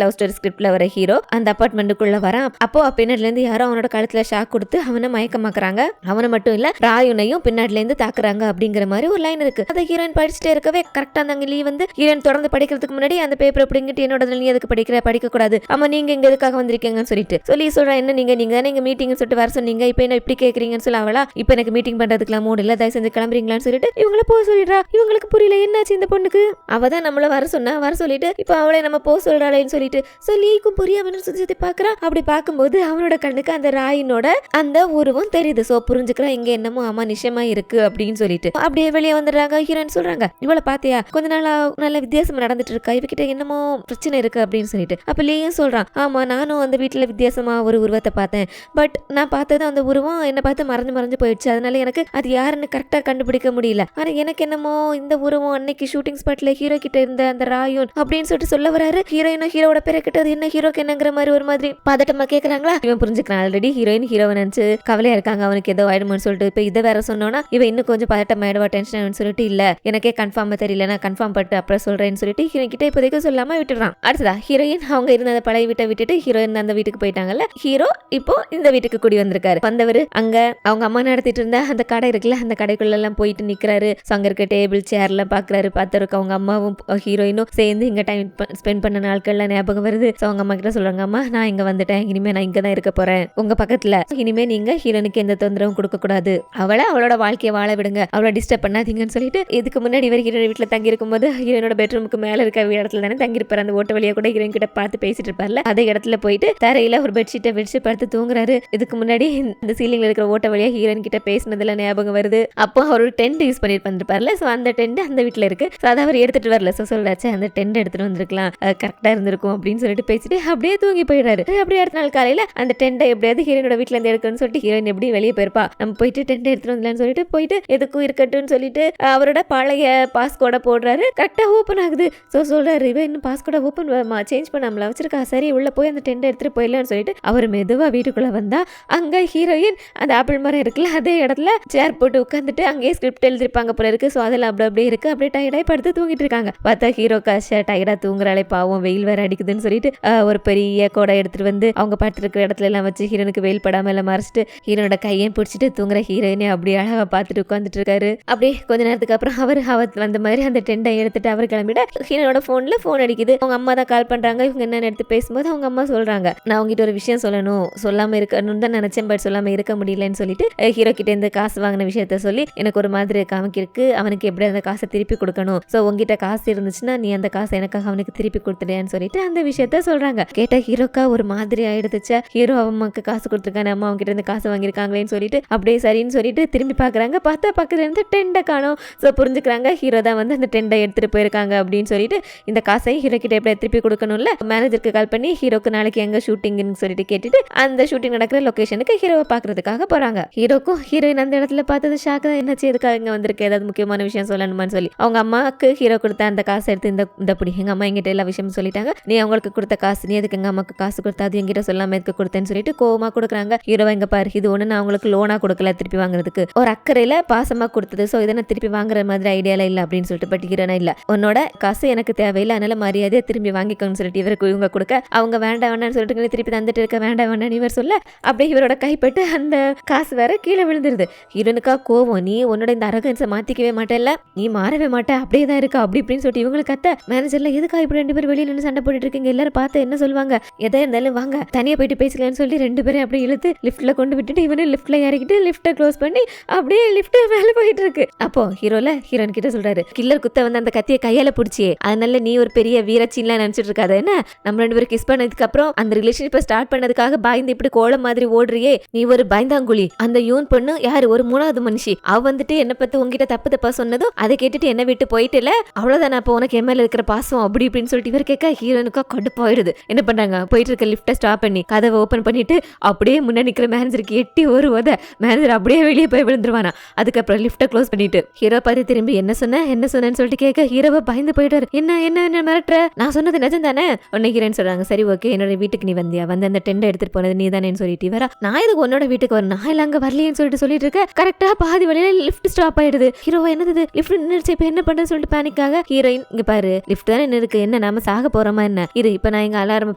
லவ் ஸ்டோரி ஸ்கிரிப்ட்ல வர ஹீரோ அந்த அபார்ட்மெண்ட்டுக்குள்ள வரான். அப்போ பின்னாடில இருந்து யாரோ அவனோட கழுத்துல ஷாக் கொடுத்து அவனை மயக்கமாக்குறாங்க. அவனை மட்டும் இல்ல ராயுனையும் பின்னாடில இருந்து தாக்குறாங்க அப்படிங்கிற மாதிரி ஒரு லைன் இருக்கு. அதை ஹீரோயின் படிச்சுட்டே இருக்கவே கரெக்டா அந்த லீ வந்து தொடர்ந்து படிக்கிறதுக்கு முன்னாடி அந்த பேப்பர் அப்படிங்கிட்டு என்னோட நீ எதுக்கு படிக்க கூடாது ஆமா நீங்க இங்க எதுக்காக வந்திருக்கீங்கன்னு சொல்லிட்டு சொல்லி சொல்றேன். என்ன நீங்க தானே இங்க மீட்டிங் சொல்லிட்டு வர சொன்னீங்க இப்போ என்ன இப்படி கேக்குறீங்கன்னு சொல்ல அவளா இப்போ எனக்கு மீட்டிங் பண்றதுக்குலாம் மூடு இல்ல தயவு செஞ்சு கிளம்புறீங்களான்னு சொல்லிட்டு இவங்கள போக சொல்லிடுறா. இவங்களுக்கு புரியல என்னாச்சு இந்த பொண்ணுக்கு அவதான் நம்மள வர சொல்லிட்டு இப்போ அவளை நம்ம போக சொல்றாளேன்னு சொல்லிட்டு சொல்லிக்கும் புரியாம சுத்தி பாக்குறா. அப்படி பார்க்கும்போது அவனோட கண்ணுக்கு அந்த ராயினோட அந்த உருவம் தெரியுது. சோ புரிஞ்சுக்கிறா இங்க என்னமோ அமானுஷ்யமா இருக்கு அப்படின்னு சொல்லிட்டு அப்படியே வெளியே வந்துடுறாங்க. ஹீரோயின் சொல்றாங்க இவளை பாத்தியா கொஞ்ச நாளா நல்ல வித்தியாசம் நடந்துட்டு இருக்கா இவகிட்ட என்னமோ பிரச்சனை இருக்கு அப்படின்னு சொல்லிட்டு. அப்ப லீயும் சொல்றான் ஆமா நானும் அந்த வீட்டுல வித்தியாசமா ஒரு உருவத்தை பார்த்தேன். பட் நான் பார்த்தது அந்த உருவம் என்ன பார்த்து மறைஞ்சு போயிடுச்சு. அதனால எனக்கு அது யாருன்னு கரெக்டா கண்டுபிடிக்க முடியல. ஆனா எனக்கு என்னமோ இந்த உருவம் அன்னைக்கு ஷூட்டிங் ஸ்பாட்ல ஹீரோ கிட்ட இருந்த அந்த ராயூன் அப்படின்னு சொல்லிட்டு சொல்ல வராரு. ஹீரோயினும் ஹீரோட பேரை கிட்டது என்ன ஹீரோக்கு என்னங்கிற மாதிரி ஒரு மாதிரி பதட்டமா கேக்குறாங்களா. இவன் புரிஞ்சுக்கிறான் ஆல்ரெடி ஹீரோயின் ஹீரோவை நினைச்சு கவலையா இருக்காங்க அவனுக்கு ஏதோ ஆயிடுமான்னு சொல்லிட்டு. இப்ப இதை வேற சொன்னோன்னா இவன் இன்னும் கொஞ்சம் பதட்டம் ஆயிடுவா டென்ஷன் ஆயிடுன்னு சொல்லிட்டு இல்ல எனக்கே கன்ஃபார்மா தெரியல நான் கன்ஃபார்ம் பண்ணிட்டு அப்புறம் சொல்றேன்னு சொல்லிட்டு ஹீரோயின் கிட்ட இப்போதைக்கு சொல்லாம விட்டுறான். அடுத்ததா ஹீரோயின் அவங்க இருந்த அந்த பழைய வீட்டை விட்டுட்டு ஹீரோயின் அந்த வீட்டுக்கு போயிட்டாங்கல்ல. ஹீரோ இப்போ இந்த வீட்டுக்கு கூடி வந்திருக்காரு. வந்தவர் அங்க அவங்க அம்மா நடத்திட்டு இருந்த அந்த கடை இருக்குல்ல அந்த கடைக்குள்ள எல்லாம் போயிட்டு நிக்கிறாரு. அங்க இருக்க டேபிள் சேர் எல்லாம் பாக்குறாரு. பார்த்தவருக்கு அவங்க அம்மாவும் ஹீரோயினும் சேர்ந்து இங்க டைம் ஸ்பெண்ட் பண்ண நாட்கள்லாம் ஞாபகம் வருது. அவங்க அம்மா கிட்ட சொல்றாங்க அம்மா நான் இங்க வந்துட்டேன் இனிமே நான் இங்க தான் இருக்க போறேன் உங்க பக்கத்துல. இனிமே நீங்க ஹீரோனுக்கு எந்த தொந்தரவும் கொடுக்க கூடாது அவளோட வாழ்க்கையை வாழ விடுங்க அவளை டிஸ்டர்ப் பண்ணாதீங்கன்னு சொல்லிட்டு இதுக்கு முன்னாடி இவர் ஹீரோ வீட்டுல தங்கி இருக்கும்போது ஹீரோனோட பெட்ரூமுக்கு மேல இருக்க இடத்துல தானே தங்கிருப்பாரு. அந்த ஓட்ட வழியா கூட ஹீரோயின் கிட்ட பார்த்து பேசிட்டு இருப்பார்ல அதே இடத்துல போயிட்டு தரையில ஒரு பெட்ஷீட்டை விரிச்சு படுத்து தூங்குறாரு. இதுக்கு முன்னாடி இந்த சீலிங்ல இருக்கிற ஓட்ட வழியா ஹீரோயின் கிட்ட பேசினதுல ஞாபகம் வருது. அப்போ அவர் ஒரு டென்ட் யூஸ் பண்ணிட்டு வந்திருப்பார்ல. சோ அந்த டென்ட் அந்த வீட்டுல இருக்கு. சோ அதை அவர் எடுத்துட்டு வரல. சோ சொல்றாச்சு அந்த டென்ட் எடுத்துட்டு வந்திருக்கலாம் கரெக்டா இருந்திருக்கும் அப்படின்னு சொல்லிட்டு பேசிட்டு அப்படியே தூங்கி போயிடுறாரு. அப்படியே அடுத்த நாள் காலையில அந்த டென்ட்டை எப்படியாவது ஹீரோனோட வீட்டுல இருந்து எடுக்கணும்னு சொல்லிட்டு ஹீரோயின் எப்படி வெளியே போயிருப்பா நம்ம போயிட்டு டென்ட் எடுத்துட்டு வரலாம்னு சொல்லிட்டு போயிட்டு எதுக்கும் இருக்கட்டும்னு சொல்லிட்டு அவரோட பழைய பாஸ்கோட போடுறாரு. கரெக்டா ஓப்பன் ஆகுது. சோ சொல்றாரு இவன் இன்னும் பாஸ்கோட ஓப்பன் சேஞ்ச் பண்ணாமல வச்சிருக்கா சரி உள்ள போய் அந்த டென்ட் எடுத்துட்டு போயிடலாம்னு சொல்லிட்டு அவர் மெதுவா வீட்டுக்குள்ள வந்தா அங்க ஹீரோயின் அந்த ஆப்பிள் மரம் இருக்குல்ல அதே இடத்துல சேர் போட்டு உட்காந்துட்டு அங்கேயே ஸ்கிரிப்ட் எழுதிருப்பாங்க போல இருக்கு. சோ அதெல்லாம் அப்படியே இருக்கு. அப்படியே டயர்டாய் படுத்து தூங்கிட்டு இருக்காங்க. பார்த்தா ஹீரோ காஷா டயர்டா தூங்குறாளே பாவம் வெயில் வேற அடிக்குதுன்னு சொல்லிட்டு ஒரு பெரிய கோடை எடுத்துட்டு வந்து அவங்க படுத்து இருக்கிற இடத்துல எல்லாம் வச்சு ஹீரோனுக்கு வெயில் படாம எல்லாம் மறைச்சிட்டு ஹீரோனோட கையை பிடிச்சிட்டு தூங்குற ஹீரோயினே அப்படியே அழகா பார்த்துட்டு உட்காந்துட்டு இருக்காரு. அப்படியே கொஞ்ச நேரத்துக்கு அப்புறம் அவர் வந்த மாதிரி அந்த டெண்டை எடுத்துட்டு அவர்கிட்ட கிளம்பிட ஹீரோனோட ஃபோன் அடிக்குது. அவங்க அம்மா தான் கால் பண்றாங்க. இவங்க என்னன்னு எடுத்து பேசும்போது அவங்க அம்மா சொல்றாங்க, நான் உங்ககிட்ட ஒரு விஷயம் சொல்லணும், சொல்லாம இருக்கணும்னு தான் நினைச்சேன், பட் சொல்லாம இருக்க முடியலன்னு சொல்லிட்டு ஹீரோ கிட்ட இருந்து காசு வாங்கின விஷயத்த சொல்லி எனக்கு ஒரு மாதிரி காமிக்கிருக்கு. அவனுக்கு எப்படி அந்த காசை திருப்பி கொடுக்கணும், ஸோ உங்ககிட்ட காசு இருந்துச்சுன்னா நீ அந்த காசை எனக்காக அவனுக்கு திருப்பி கொடுத்துடேன்னு சொல்லிட்டு அந்த விஷயத்த சொல்றாங்க. கேட்ட ஹீரோக்கா ஒரு மாதிரி ஆயிடுச்சு. ஹீரோ அம்மாக்கு காசு கொடுத்துருக்காங்க, அம்மா அவங்க கிட்ட இருந்து காசு வாங்கியிருக்காங்களேன்னு சொல்லிட்டு அப்படியே சரின்னு சொல்லிட்டு திரும்பி பாக்குறாங்க. பார்த்தா பக்கத்துல இருந்து டெண்டை காணோம். ஸோ புரிஞ்சுக்கிறாங்க ஹீரோ தான் வந்து அந்த டெண்டை எடுத்துட்டு போயிருக்காங்க அப்படின்னு சொல்லிட்டு இந்த காசை ஹீரோ கிட்ட எப்படி திருப்பி கொடுக்கணும்ல. மேனேஜருக்கு கால் பண்ணி ஹீரோக்கு நாளைக்கு எங்க ஷூட்டிங்னு சொல்லிட்டு கேட்டுட்டு அந்த ஷூட்டிங் நடக்கிற லொகேஷனுக்கு ஹீரோவை பாக்குறதுக்காக போறாங்க. ஹீரோக்கும் ஹீரோயின் அந்த இடத்துல பார்த்தது ஷாக் தான், என்னாச்சு எதுக்காக இங்க வந்திருக்கு, ஏதாவது முக்கியமான விஷயம் சொல்லணுமான்னு சொல்லி அவங்க அம்மாவுக்கு ஹீரோ கொடுத்த அந்த காசை எடுத்து இந்த பிடி எங்க அம்மா எங்கிட்ட எல்லா விஷயமும் சொல்லிட்டாங்க, நீ அவங்களுக்கு கொடுத்த காசு நீ எதுக்கு எங்க அம்மாக்கு காசு கொடுத்தா அது எங்கிட்ட சொல்லாம எதுக்கு கொடுத்தேன்னு சொல்லிட்டு கோவமா கொடுக்குறாங்க. ஹீரோவை இங்க பாரு, இது ஒண்ணு நான் அவங்களுக்கு லோனா கொடுக்கல, திருப்பி வாங்குறதுக்கு ஒரு அக்கறையில பாசமா கொடுத்தது, ஸோ இதை நான் திருப்பி வாங்குற மாதிரி ஐடியால இல்ல அப்படின்னு சொல்லிட்டு. பட் ஹீரோனா இல்ல, உன்னோட காசு எனக்கு தேவையில்லை, அதனால மரியாதையை திரும்பி வாங்கிக்கோன்னு சொல்லிட்டு இவருக்கு இவங்க கொடுக்க அவங்க வேண்டாம் வேண்டாம்னு சொல்லிட்டு திருப்பி தந்துட்டு இருக்க வேண்டாம் வேண்டாம் இவர் சொல்ல அப்படியே இவரோட கைப்பட்டு அந்த காசு வேற கீழே விழுந்துருது. ஹீரோனுக்கா கோவம், நீ உன்னோட இந்த அரகன்ஸை மாத்திக்கவே மாட்டேல்ல, நீ மாறவே மாட்டே, அப்படியே தான் இருக்கா அப்படி இப்படின்னு சொல்லிட்டு இவங்களுக்கு கத்த. மேனேஜர்ல எதுக்கா இப்படி 2 பேரும் வெளியில நின்று சண்டை போட்டுட்டு இருக்கீங்க, எல்லாரும் பார்த்து என்ன சொல்லுவாங்க, எதா இருந்தாலும் வாங்க தனியா போயிட்டு பேசலாம்னு சொல்லி 2 பேரும் அப்படியே இழுத்து லிஃப்ட்ல கொண்டு விட்டுட்டு இவனு லிஃப்ட்ல இறக்கிட்டு லிஃப்ட்டை க்ளோஸ் பண்ணி அப்படியே லிஃப்ட் மேல போயிட்டு இருக்கு. அப்போ ஹீரோயின் கிட்ட சொல்றாரு, கில்லர் குத்த வந்து அந்த கத்தியை கையால பிடிச்சியே, அதனால நீ ஒரு பெரிய வீரச்சின்லாம் நினைச்சிட்டு இருக்காது என்ன, நம்ம 2 பேரும் கிஸ் பண்ணதுக்கு அப்புறம் அந்த ரிலேஷன்ஷிப்பை ஸ்டார்ட் பண்ணதுக்காக பாய்ந்து இப்படி கோலம் மாதிரி ஓடுறியே, நீ ஒரு பயந்தாங்குழி. அந்த யூன் பொண்ணு யாரு, ஒரு 3வது மனுஷி, அவ வந்துட்டு என்ன பத்தி உங்ககிட்ட தப்பா சொன்னதும் அதை கேட்டுட்டு என்ன விட்டு போயிட்டுல, அவ்வளவுதான் அப்போ உனக்கு எம்எல்ஏ இருக்கிற பாசம் அப்படி இப்படின்னு சொல்லிட்டு இவர் கேட்க ஹீரோனுக்கா கடுப்பாயிடுது. என்ன பண்றாங்க, போயிட்டு இருக்க லிஃப்ட்டை ஸ்டாப் பண்ணி கதவை ஓப்பன் பண்ணிட்டு அப்படியே முன்னாடி நிக்கிற மேனேஜருக்கு எட்டி ஒரு உத மேனேஜர் அப்படியே வெளியே போய் விழுந்துருவானா. அதுக்கப்புறம் லிஃப்ட்டை க்ளோஸ் பண்ணிட்டு ஹீரோ பார்த்து திரும்பி என்ன சொன்னேன்னு சொல்லிட்டு கேட்க ஹீரோவை பயந்து போயிட்டாரு. என்ன மிரட்டுற, நான் சொன்னது நிஜம் தானே. உன்னை ஹீரோன்னு சொல்றாங்க, சரி ஓகே என்னோட வீட்டுக்கு நீ வந்தியா, வந்து அந்த டெண்டை எடுத்துட்டு போனது நீ தானேன்னு சொல்லிட்டு வரா, நான் இதுக்கு உன்னோட வீட்டுக்கு வரேன், நான் இல்ல அங்க வரலையேன்னு சொல்லிட்டு இருக்க. கரெக்டா பாதி வழியில லிஃப்ட் ஸ்டாப் ஆயிடுது. ஹீரோவா என்னது லிஃப்ட் நின்னுச்சு, இப்ப என்ன பண்றேன்னு சொல்லிட்டு பேனிக்காக ஹீரோயின் இங்க பாரு லிஃப்ட் தானே இருக்கு, என்ன நாம சாக போறோமா என்ன, இது இப்ப நான் எங்க அலாரம்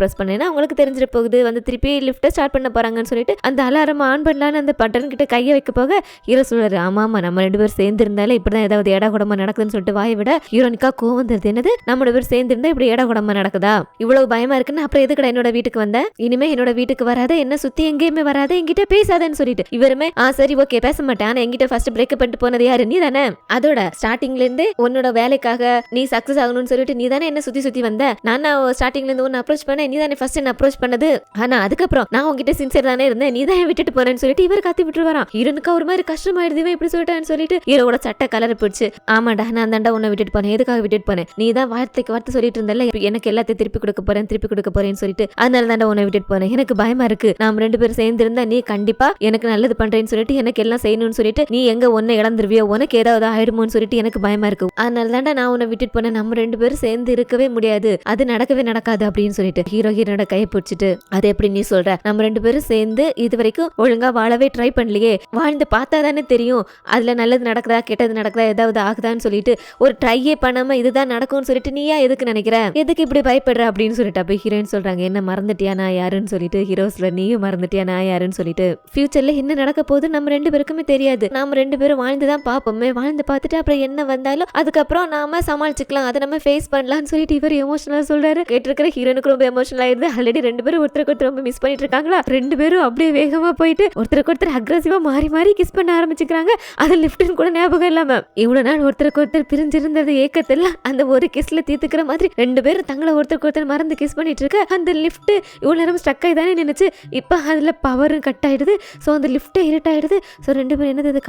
பிரஸ் பண்ணேன்னா உங்களுக்கு தெரிஞ்சிட போகுது, வந்து திருப்பி லிஃப்ட்டை ஸ்டார்ட் பண்ண போறாங்கன்னு சொல்லிட்டு அந்த அலாரம் ஆன் பண்ணலான்னு அந்த பட்டன் கிட்ட கையை வைக்க போக ஹீரோ சொல்றாரு, ஆமா நம்ம 2 பேரும் சேர்ந்து இருந்தாலே இப்படிதான் ஏதாவது ஏடா கூடமா நடக்குதுன்னு சொல்லிட்டு வாயை விட ஹீரோனிக்கா கோவம் வந்துருது. என்னது நம்ம 2 பேரும் சேர்ந்து இருந்தா இப்படி ஏடா கூடமா நடக்குதா, இவ்வளவு பயமா இருக்குன்னு அப்புறம் எதுக்கடா என்னோட வீட்டுக்கு வந்த, இனிமே என்னோட வீட்டுக்கு வராத, என்ன சுத்தி எங்கேயுமே வராத, என்கிட்ட பேசாதன்னு சொல்லிட்டு இவருமே சரி ஓகே பேச மாட்டேன், ஆனா என்கிட்ட ஃபர்ஸ்ட் பிரேக்கப் பண்ணிட்டு போனது யாரு, நீ தானே, அதோட ஸ்டார்டிங்ல இருந்து உன்னோட வேலைக்காக நீ சக்சஸ் ஆகணும்னு சொல்லிட்டு நீ தானே என்ன சுத்தி வந்த, நான் ஸ்டார்டிங்ல இருந்து உன்னை அப்ரோச் பண்ணேன், நீ தானே ஃபர்ஸ்ட் என்ன அப்ரோச் பண்ணது, ஆனா அதுக்கப்புறம் நான் உங்ககிட்ட சின்சியர் தானே இருந்தேன், நீ தான் விட்டுட்டு போறேன்னு சொல்லிட்டு இவர் கத்தி விட்டு வரான். ஹீரோனுக்கு ஒரு மாதிரி கஷ்டமாயிடுது, இவன் இப்படி சொல்லிட்டான்னு சொல்லிட்டு ஹீரோட சட்டை கலர் பிடிச்சு, ஆமாடா நான் தாண்டா உன்னை விட்டுட்டு போனேன், எதுக்காக விட்டுட்டு போனேன், நீ தான் வார்த்தை சொல்லிட்டு இருந்தல எனக்கு எல்லாத்தையும் திருப்பி கொடுக்க போறேன்னு சொல்லிட்டு அதனால தாண்டா உன்னை விட்டுட்டு போனேன், எனக்கு பயமா இருக்கு, நாம 2 பேரும் சேர்ந்து இருந்தா நீ கண்டிப்பா எனக்கு நல்லது பண்றேன்னு சொல்லிட்டு எனக்கு எல்லாம் செய்யணும்னு சொல்லிட்டு நீ எங்க ஒன்னை இழந்துருவியோ, உனக்கு ஏதாவது ஆயிடுமோன்னு சொல்லிட்டு எனக்கு பயமா இருக்கு, அதனால தாண்டா நான் உன்னை விட்டுட்டு போனேன், நம்ம 2 பேரும் சேர்ந்து இருக்கவே முடியாது, அது நடக்கவே நடக்காது அப்படின்னு சொல்லிட்டு ஹீரோட கையை பிடிச்சிட்டு அது எப்படி நீ சொல்ற, நம்ம 2 பேரும் சேர்ந்து இது வரைக்கும் ஒழுங்கா வாழவே ட்ரை பண்ணலையே, வாழ்ந்து பார்த்தா தானே தெரியும் அதுல நல்லது நடக்குதா கெட்டது நடக்குதா ஏதாவது ஆகுதான்னு சொல்லிட்டு ஒரு ட்ரையே பண்ணாம இதுதான் நடக்கும்னு சொல்லிட்டு நீயா எதுக்கு நினைக்கிற, எதுக்கு இப்படி பயப்படுற அப்படின்னு சொல்லிட்டு அப்ப ஹீரோயின் சொல்றாங்க, என்ன மறந்துட்டியா நான் யாருன்னு சொல்லிட்டு ஹீரோஸ்ல நீயும் மறந்துட்டியா நான் யாருன்னு சொல்லிட்டு, ஃபியூச்சர்ல என்ன நடக்க போகுது நம்ம 2 பேருக்குமே தெரியாது, நாம 2 பேரும் வாழ்ந்துதான் பார்ப்போமே, வாழ்ந்து பார்த்துட்டு அப்புறம் என்ன வந்தாலும் அதுக்கப்புறம் நாம சமாளிச்சுக்கலாம், அதை நம்ம ஃபேஸ் பண்ணலாம்னு சொல்லிட்டு இவர் எமோஷனலா சொல்றாரு. கேட்டிருக்கிற ஹீரோனுக்கு ரொம்ப எமோஷனல் ஆயிடுது. ஆல்ரெடி 2 பேரும் ஒருத்தருக்கு ரொம்ப மிஸ் பண்ணிட்டு இருக்காங்களா, 2 பேரும் அப்படியே வேகமா போயிட்டு ஒருத்தருக்கு அக்ரெசிவா மாறி கிஸ் பண்ண ஆரம்பிச்சுக்கிறாங்க. அது லிஃப்ட்னு கூட ஞாபகம் இல்லாம இவ்வளவு நாள் ஒருத்தருக்கு பிரிஞ்சிருந்தது ஏக்கத்துல அந்த ஒரு கிஸ்ல தீத்துக்கிற மாதிரி 2 பேரும் தங்களை ஒருத்தருக்கு மறந்து கிஸ் பண்ணிட்டு இருக்க. அந்த லிஃப்ட் இவ்வளவு நேரம் ஸ்டக் ஆகி தானே நினைச்சு இப்ப அதுல பவரும் கட் ஆயிடுது. ஸோ அந்த லிஃப்ட்டே இருட்டாயிடுது. ஸோ 2 பேரும் என்னது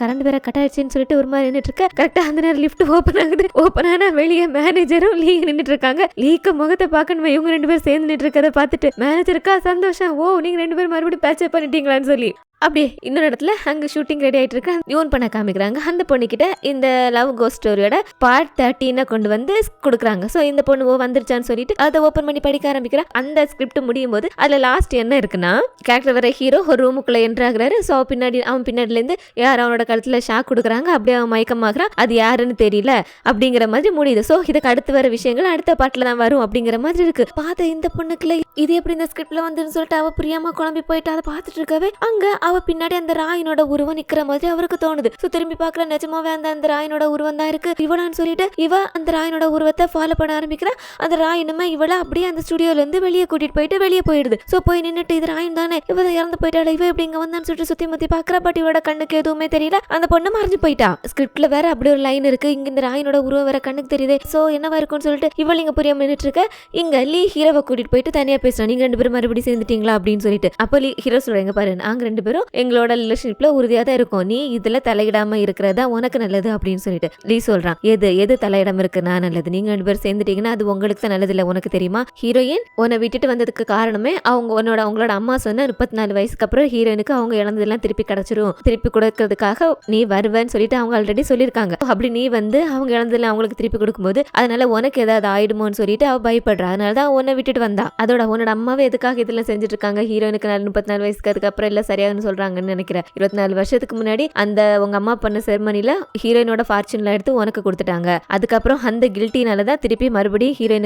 கரண்ட் வேற கட் ஆயிடுச்சுன்னு சொல்லிட்டு ஒரு மாதிரி நின்றுட்டு இருக்க. கரெக்டா அந்த நேரம் லிஃப்ட் ஓப்பன் ஆகுது. ஓப்பன் ஆனா வெளியே மேனேஜரும் லீக் நின்றுட்டு இருக்காங்க. லீக்க முகத்தை பார்க்கணுமே, இவங்க 2 பேரும் சேர்ந்து நின்று இருக்கதை பார்த்துட்டு மேனேஜருக்கா சந்தோஷம், ஓ நீங்க 2 பேரும் மறுபடியும் பேட்சப் பண்ணிட்டீங்களான்னு சொல்லி அப்படியே இன்னொரு இடத்துல அங்கே ஷூட்டிங் ரெடி ஆகிட்டு இருக்க யூன் பண்ண காமிக்கிறாங்க. அந்த பொண்ணுக்கிட்ட இந்த லவ் கோஸ்ட் ஸ்டோரியோட பார்ட் 13 கொண்டு வந்து கொடுக்குறாங்க. ஸோ இந்த பொண்ணு வந்துருச்சான்னு சொல்லிட்டு அதை ஓப்பன் பண்ணி படிக்க ஆரம்பிக்கிறேன். அந்த ஸ்கிரிப்ட் முடியும் போது அதில் லாஸ்ட் என்ன இருக்குன்னா, கேரக்டர் வர ஹீரோ ஒரு ரூமுக்குள்ளே என்ட்ராகிறாரு. ஸோ அவன் பின்னாடிலேருந்து யார் அவனோட கழுத்தில் ஷாக் கொடுக்குறாங்க. அப்படியே அவன் மயக்கமாகறான். அது யாருன்னு தெரியல அப்படிங்கிற மாதிரி முடியுது. ஸோ இதுக்கு அடுத்து வர விஷயங்கள் அடுத்த பாட்டில் தான் வரும் அப்படிங்கிற மாதிரி இருக்கு. பார்த்து இந்த பொண்ணுக்குள்ள இது எப்படி இந்த ஸ்கிரிப்ட்ல வந்துன்னு சொல்லிட்டு அவ பிரியாம குழம்பி போயிட்டு அதை பார்த்துட்டு இருக்கவே அங்க அவ பின்னாடி அந்த ராயனோட உருவம் நிக்கிற மாதிரி அவருக்கு தோணுது. சோ திரும்பி பாக்குற நிஜமாவே அந்த ராயனோட உருவம் தான் இருக்கு இவளான்னு சொல்லிட்டு இவ அந்த ராயனோட உருவத்தை ஃபாலோ பண்ண ஆரம்பிக்கிறா. அந்த ராயனுமே இவள அப்படியே அந்த ஸ்டுடியோல இருந்து வெளியே கூட்டிட்டு போயிட்டு வெளியே போயிடுது. சோ போய் நின்னுட்டு இது ராயன் தானே, இவ இறந்து போயிட்டாளா, இவ எப்படி இங்க வந்தான்னு சொல்லிட்டு சுத்தி முத்தி பாக்குறா. பட் இவளோட கண்ணுக்கு எதுவுமே தெரியல. அந்த பொண்ணு மறைஞ்சு போயிட்டா. ஸ்கிரிப்ட்ல வேற அப்படி ஒரு லைன் இருக்கு, இங்க இந்த ராயனோட உருவம் வேற கண்ணுக்கு தெரியுது. சோ என்னவா இருக்கும்னு சொல்லிட்டு இவள் இங்க புரியாம நின்னுட்டு இருக்க. இங்க லீ ஹீரோவை கூட்டிட்டு போயிட்டு தனியா பேசுறோம், நீங்க 2 பேரும் மறுபடியும் சேர்ந்துட்டீங்களா அப்படின்னு சொல்லிட்டு. அப்போ லீ ஹீரோ சொல்றீங்க பாரு, நாங்க 2 பேரும் எங்களோட ரிலேஷன்ஷிப்ல உறுதியா தான் இருக்கும், நீ இதுல தலையிடாம இருக்கிறதா உனக்கு நல்லது அப்படின்னு சொல்லிட்டு லீ சொல்றான். எது தலையிடாம இருக்கு நான் நல்லது, நீங்க 2 பேரும் சேர்ந்துட்டீங்கன்னா அது உங்களுக்கு தான் நல்லது இல்ல, உனக்கு தெரியுமா? ஹீரோயின் உன்னை விட்டுட்டு வந்ததுக்கு காரணமே அவங்களோட அம்மா சொன்ன 34 வயசுக்கு அப்புறம் ஹீரோயினுக்கு அவங்க இழந்ததெல்லாம் திருப்பி கிடைச்சிரும், திருப்பி கொடுக்கறதுக்காக நீ வருவேன்னு சொல்லிட்டு அவங்க ஆல்ரெடி சொல்லியிருக்காங்க. அப்படி நீ வந்து அவங்க இழந்ததெல்லாம் அவங்களுக்கு திருப்பி கொடுக்கும்போது அதனால உனக்கு ஏதாவது ஆயிடுமோன்னு சொல்லிட்டு அவ பயப்படுறா. அதனாலதான் உன்னை விட்டுட்டு வந்தா. அதோட உன்னோட அம்மாவே எதுக்காக இதெல்லாம் செஞ்சுட்டு இருக்காங்க, ஹீரோயினுக்கு 34 வயசுக்கு அதுக்கப்புறம் எல்லாம் சரியாகுன்னு சொல்றாங்கன்னு நினைக்கிறேன். 24 வருஷத்துக்கு முன்னாடி அந்த உங்க அம்மா பண்ண செரமனில ஹீரோயினோட ஃபார்ச்சூன்ல எடுத்து உனக்கு கொடுத்துட்டாங்க. அதுக்கப்புறம் அந்த கில்ட்டினாலதான் திருப்பி மறுபடியும் ஹீரோ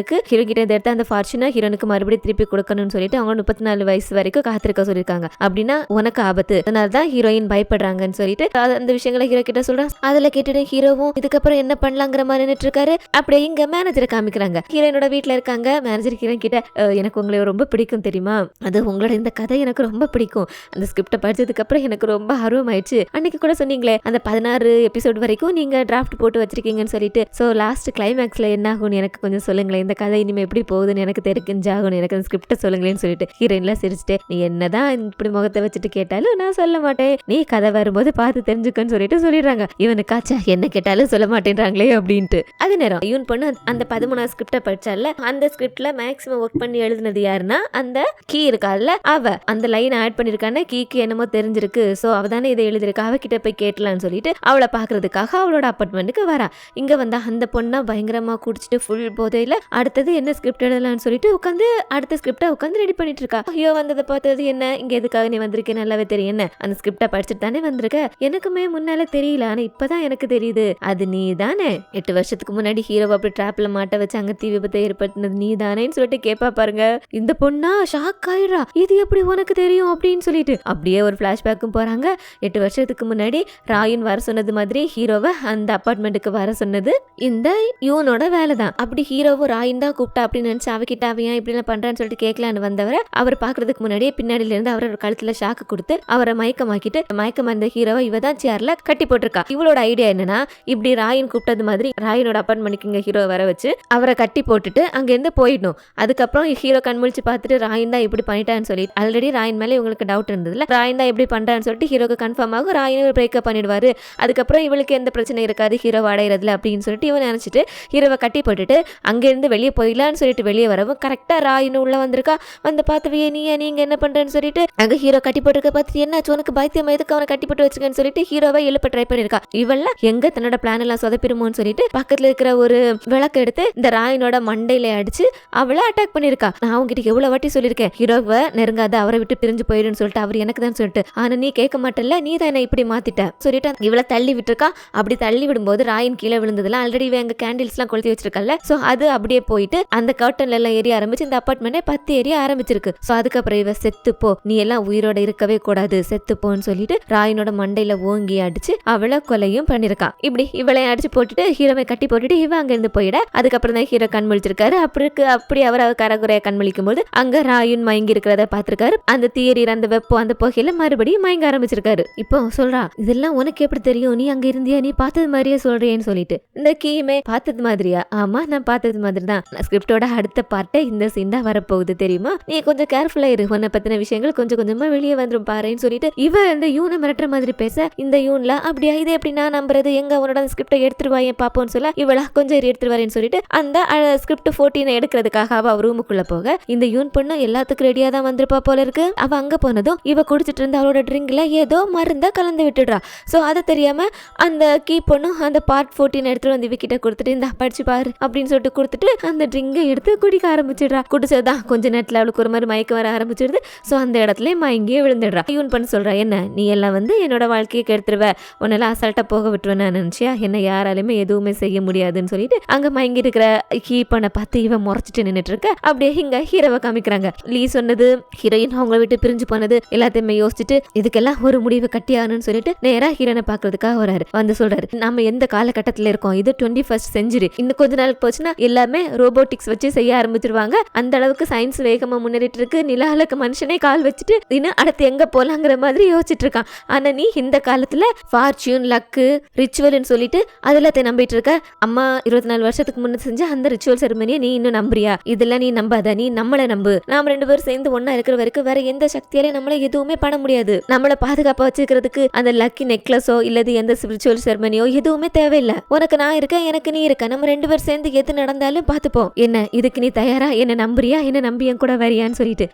கிட்ட எடுத்து அந்த ஃபார்ச்சூனை ஹீரோனுக்கு மறுபடியும் திருப்பி கொடுக்கணும்னு சொல்லிட்டு அவங்க 34 வயசு வரைக்கும் காத்திருக்க சொல்லிருக்காங்க. அப்படின்னா உனக்கு ஆபத்து, அதனாலதான் ஹீரோயின் பயப்படுறாங்கன்னு சொல்லிட்டு அந்த விஷயங்களை ஹீரோ கிட்ட சொல்றான். அதுல கேட்டுட்டு ஹீரோவும் இதுக்கப்புறம் என்ன பண்ணலாங்கிற மாதிரி நின்னுட்டு இருக்காரு. அப்படியே இங்க மேனேஜரை காமிக்கிறாங்க. ஹீரோயினோட வீட்டுல இருக்காங்க. மேனேஜர் ஹீரோயின் கிட்ட எனக்கு உங்களை ரொம்ப பிடிக்கும் தெரியுமா, அது உங்களோட இந்த கதை எனக்கு ரொம்ப பிடிக்கும், அந்த ஸ்கிரிப்ட படிச்சதுக்கு அப்புறம் எனக்கு ரொம்ப ஆர்வம் ஆயிடுச்சு, அன்னைக்கு கூட சொன்னீங்களே அந்த 16 எபிசோட் வரைக்கும் நீங்க டிராஃப்ட் போட்டு வச்சிருக்கீங்கன்னு சொல்லிட்டு, சோ லாஸ்ட் கிளைமேக்ஸ்ல என்ன ஆகும்னு எனக்கு கொஞ்சம் சொல்லுங்களேன், இந்த கதை இனிமே எப்படி போகுதுன்னு எனக்கு தெரிஞ்சாகணும், எனக்கு அந்த ஸ்கிரிப்ட சொல்லுங்களேன்னு சொல்லிட்டு ஹீரோயின்லாம் சிரிச்சுட்டு, நீ என்னதான் இப்படி முகத்தை வச்சுட்டு கேட்டாலும் நான் சொல்ல மாட்டேன், நீ கதை வரும்போது பார்த்து தெரிஞ்சுக்கன்னு சொல்லிட்டு சொல்லிடுறாங்க. இவனுக்காச்சா என்ன கேட்டாலும் சொல்ல மாட்டேன்றாங்களே அப்படின்ட்டு. அதே நேரம் இவன் பொண்ணு அந்த 13 ஸ்கிரிப்ட படிச்சால, அந்த ஸ்கிரிப்ட்ல மேக்ஸிமம் ஒர்க் பண்ணி எழுதுனது யாருன்னா அந்த கீ இருக்கால, அவ அந்த லைன் ஆட் பண்ணிருக்கானே, கீக்கு என்னமோ தெரிஞ்சிருக்கு, சோ அவதானே இதை எழுதிருக்கா, அவகிட்ட போய் கேட்டலான்னு சொல்லிட்டு அவளை பாக்குறதுக்காக அவளோட அப்பார்ட்மெண்ட்டுக்கு வரா. இங்க வந்தா அந்த பொண்ணா பயங்கரமா குடிச்சிட்டு ஃபுல் போதையில அடுத்தது என்ன ஸ்கிரிப்ட் எழுதலாம்னு சொல்லிட்டு உட்காந்து அடுத்த ஸ்கிரிப்டை உட்காந்து ரெடி பண்ணிட்டு இருக்கா. ஐயோ வந்ததை பார்த்தது என்ன, இங்க எதுக்காக நீ வந்திருக்க நல்லாவே தெரியும், என்ன அந்த ஸ்கிரிப்டை படிச்சுட்டு தானே வந்திருக்க, எனக்குமே முன்னால தெரியல, ஆனா இப்பதான் எனக்கு தெரியுது அது நீ தானே 8 வருஷத்துக்கு முன்னாடி ஹீரோ அப்படி டிராப்ல மாட்ட வச்சு அங்க தீ விபத்தை ஏற்படுத்தினது நீ தானேன்னு சொல்லிட்டு கேப்பா பாருங்க. இந்த பொண்ணா ஷாக் ஆயிடுறா, இது எப்படி உனக்கு தெரியும் அப்படின்னு சொல்லிட்டு. அப்படியே ஒரு பிளாஷ்பேக்கும் போறாங்க. 8 வருஷத்துக்கு முன்னாடி ராயன் வர சொன்னது மாதிரி ஹீரோவை அந்த அபார்ட்மெண்ட்டுக்கு வர சொன்னது இந்த யூனோட வேலை தான். அப்படி ஹீரோவும் ராயன் தான் கூப்பிட்டா அப்படின்னு நினைச்சு அவகிட்ட அவன் ஏன் இப்படி எல்லாம் பண்றான்னு சொல்லிட்டு கேட்கலான்னு வந்தவரை அவர் பாக்குறதுக்கு முன்னாடியே பின்னாடில இருந்து அவரோட கழுத்துல ஷாக்கு கொடுத்து அவரை மயக்கமாக்கிட்டு மயக்கம் அந்த ஹீரோவை இவ தான் சேர்ல கட்டி போட்டிருக்கா. இவளோட ஐடியா என்னன்னா, இப்படி ராயன் கூப்பிட்டது மாதிரி ராயனோட அபார்ட்மெண்ட்டுக்கு இங்க ஹீரோ வர வச்சு அவரை கட்டி போட்டுட்டு அங்க இருந்து போயிடணும். அதுக்கப்புறம் ஹீரோ கண்முழிச்சு பார்த்துட்டு ராயன் தான் இப்படி பண்ணிட்டான்னு சொல்லி ஆல்ரெடி ராயன் மேல இவங்களுக்கு டவுட் இருந்ததுல, ராயன் தான் இப்படி பண்றான்னு சொல்லிட்டு ஹீரோக்கு கன்ஃபார்ம் ஆகும். ராயன் பிரேக்கப் பண்ணிடுவாரு. அதுக்கப்புறம் இவளுக்கு எந்த பிரச்சனை இருக்காது ஹீரோ அடையிறதுல அப்படின்னு சொல்லிட்டு இவன் நினைச்சிட்டு ஹீரோவை கட்டி போட்டுட்டு அங்கிருந்து வெளியே போயிடலான்னு சொல்லிட்டு வெளியே வரவும் கரெக்டா ராயன் உள்ள வந்திருக்கா. வந்து பார்த்துவியே நீங்க என்ன பண்றேன்னு சொல்லிட்டு அங்க ஹீரோ கட்டி போட்டுருக்க பார்த்துட்டு என்னாச்சு உனக்கு பைத்தியம், எதுக்கு அவனை கட்டி போட்டு வச்சுக்கன்னு சொல்லிட்டு ஹீரோவை எழுப்ப ட்ரை பண்ணிருக்கா. இவள எங்க தன்னோட பிளான் எல்லாம் சொதப்பிடுமோன்னு சொல்லிட்டு பக்கத்துல இருக்கிற ஒரு விளக்கு எடுத்து இந்த ராயனோட மண்டையில அடிச்சு அவளை அட்டாக் பண்ணிருக்கா. நான் உங்ககிட்ட எவ்வளவு வாட்டி சொல்லிருக்கேன் ஹீரோவை நெருங்காத, அவரை விட்டு பிரிஞ்சு போயிடுன்னு சொல்லிட்டு, அவர் எனக்கு தான் சொல்லிட்டு, ஆனா நீ கேட்க மாட்டல, நீ தான் என்ன இப்படி மாத்திட்ட சொல்லிட்டு இவளை தள்ளி விட்டுருக்கா. அப்படி தள்ளி விடும்போது ராயன் கீழே விழுந்ததுல ஆல்ரெடி எங்க கேண்டில்ஸ் எல்லாம் கொளுத்தி வச்சிருக்கல, சோ அது அப்படியே போயிட்டு அந்த கர்டன்ல எல்லாம் ஏறி ஆரம்பிச்சு இந்த அபார்ட்மெண்டே 10 ஏறி ஆரம்பிச்சிருக்கு. சோ அதுக்கப்புறம் இவ செத்துப்போ, நீ எல்லாம் உயிரோட இருக்கவே கூடாது, செத்துப்போன்னு சொல்லிட்டு ராயனோட மண்டையில ஓங்கி அடிச்சு அவளை கொலையும் பண்ணிருக்கா. இப்படி இவளை அடிச்சு போட்டுட்டு ஹீரோவை கட்டி போட்டுட்டு இவ அங்க இருந்து போயிட. அதுக்கப்புறம் தான் ஹீரோ கண்மொழிச்சிருக்காரு. அப்படி அவர் கரகுறைய கண்மொழிக்கும் போது அங்க ராயன் மயங்கி இருக்கிறத பாத்திருக்காரு. அந்த தீயரி அந்த வெப்பம் அந்த புகையில மறுபடியும் மயங்க ஆரம்பிச்சிருக்காரு. இப்போ சொல்றா, இதெல்லாம் உனக்கு எப்படி தெரியும், நீ அங்க இருந்தியா, நீ பார்த்தது மாதிரியே சொல்றேன்னு சொல்லிட்டு. இந்த கீமே பார்த்தது மாதிரியா? ஆமா நான் பார்த்தது மாதிரி தான். ஸ்கிரிப்டோட அடுத்த பார்ட்டே இந்த சீன் தான் வரப்போகுது தெரியுமா, நீ கொஞ்சம் கேர்ஃபுல்லா இரு, உன்னை பத்தின விஷயங்கள் கொஞ்சம் கொஞ்சமா வெளியே வந்துரும் பாருன்னு சொல்லிட்டு இவ இந்த யூனை மிரட்டுற மாதிரி பேச, இந்த யூன்ல அப்படியா இது எப்படி நான் நம்புறது, எங்க உன்னோட ஸ்கிரிப்டை எடுத்துருவாங்க பாப்போன்னு சொல்ல இவளா கொஞ்சம் எடுத்துருவாருன்னு சொல்லிட்டு அந்த ஸ்கிரிப்ட் 14 எடுக்கிறதுக்காக அவ ரூமுக்குள்ள போக இந்த யூன் பொண்ணு எல்லாத்துக்கும் ரெடியா தான் வந்திருப்பா போல இருக்கு. அவ அங்க போனதும் இவ குடிச்சிட்டு இருந்த அவளோட ட்ரிங்க்ல ஏதோ மருந்த கலந்து விட்டுடுறா. சோ அதை தெரியாம அந்த கீ பொண்ணு அந்த பார்ட் 14 எடுத்துட்டு வந்து இவகிட்ட கொடுத்துட்டு இந்த படிச்சு பாரு அப்படின்னு சொல்லிட்டு கொடுத்துட்டு அந்த ட்ரிங்கை எடுத்து குடிக்க ஆரம்பிச்சிடுறா. குடிச்சதுதான் கொஞ்ச நேரத்துல அவளுக்கு ஒரு மாதிரி மயக்கம் வர ஆரம்பிச்சிடுது. சோ அந்த இடத்துல மயங்கியே விழுந்துடுறா. யூன் பண்ண சொல்றா, என்ன நீ எல்லாம் வந்து என்னோட வாழ்க்கையை கெடுத்துருவ, உன்னெல்லாம் அசால்ட்டா போக விட்டுருவேன் நான் நினைச்சியா, என்ன யாராலுமே எதுவுமே செய்ய முடியாதுன்னு சொல்லிட்டு அங்க மயங்கி இருக்கிற கீ பண்ண பார்த்து இவன் முறைச்சிட்டு நின்னுட்டு இருக்க. அப்படியே இங்க ஹீரோவை காமிக்கிறாங்க. லீ சொன்னது, ஹீரோயின் அவங்க விட்டு பிரிஞ்சு போனது எல்லாத்தையுமே யோசிச்சு யோசிச்சுட்டு இதுக்கெல்லாம் ஒரு முடிவு கட்டியாகணும்னு சொல்லிட்டு நேரா ஹீரோனை பாக்குறதுக்காக வராரு. வந்து சொல்றாரு, நம்ம எந்த காலகட்டத்துல இருக்கோம், இது 21st century. இன்னும் கொஞ்ச நாளுக்கு போச்சுன்னா எல்லாமே ரோபோட்டிக்ஸ் வச்சு செய்ய ஆரம்பிச்சிருவாங்க. அந்த அளவுக்கு சயின்ஸ் வேகமா முன்னேறிட்டு இருக்கு. நிலாலுக்கு மனுஷனே கால் வச்சுட்டு இன்னும் அடுத்து எங்க போலாங்கிற மாதிரி யோசிச்சுட்டு இருக்கான். ஆனா நீ இந்த காலத்துல ஃபார்ச்சூன், லக்கு, ரிச்சுவல்னு சொல்லிட்டு அதெல்லாத்தையும் நம்பிட்டு இருக்க. அம்மா 24 வருஷத்துக்கு முன்ன செஞ்ச அந்த ரிச்சுவல் செரிமனியை நீ இன்னும் நம்புறியா? இதெல்லாம் நீ நம்பாத, நீ நம்மளை நம்பு. நாம 2 பேரும் சேர்ந்து ஒன்னா இருக்கிற வரைக்கும் வேற எந்த சக்தியாலையும் நம்மள எதுவுமே பண்ண முடியாது. நம்மளை பாதுகாப்பா வச்சுக்கிறதுக்கு அந்த லக்கி நெக்லஸோ இல்லது எந்த ஸ்பிரிச்சுவல் செரிமனியோ எதுவுமே தேவையில்லை. உனக்கு நான் இருக்கேன், எனக்கு நீ இருக்க. நம்ம 2 பேரும் சேர்ந்து எது நடந்தாலும் பாத்துப்போம். என்ன இதுக்கு நீ தயாரா? என்ன நம்புறியா? என்ன நம்பி என் கூட வரியான்னு சொல்லிட்டு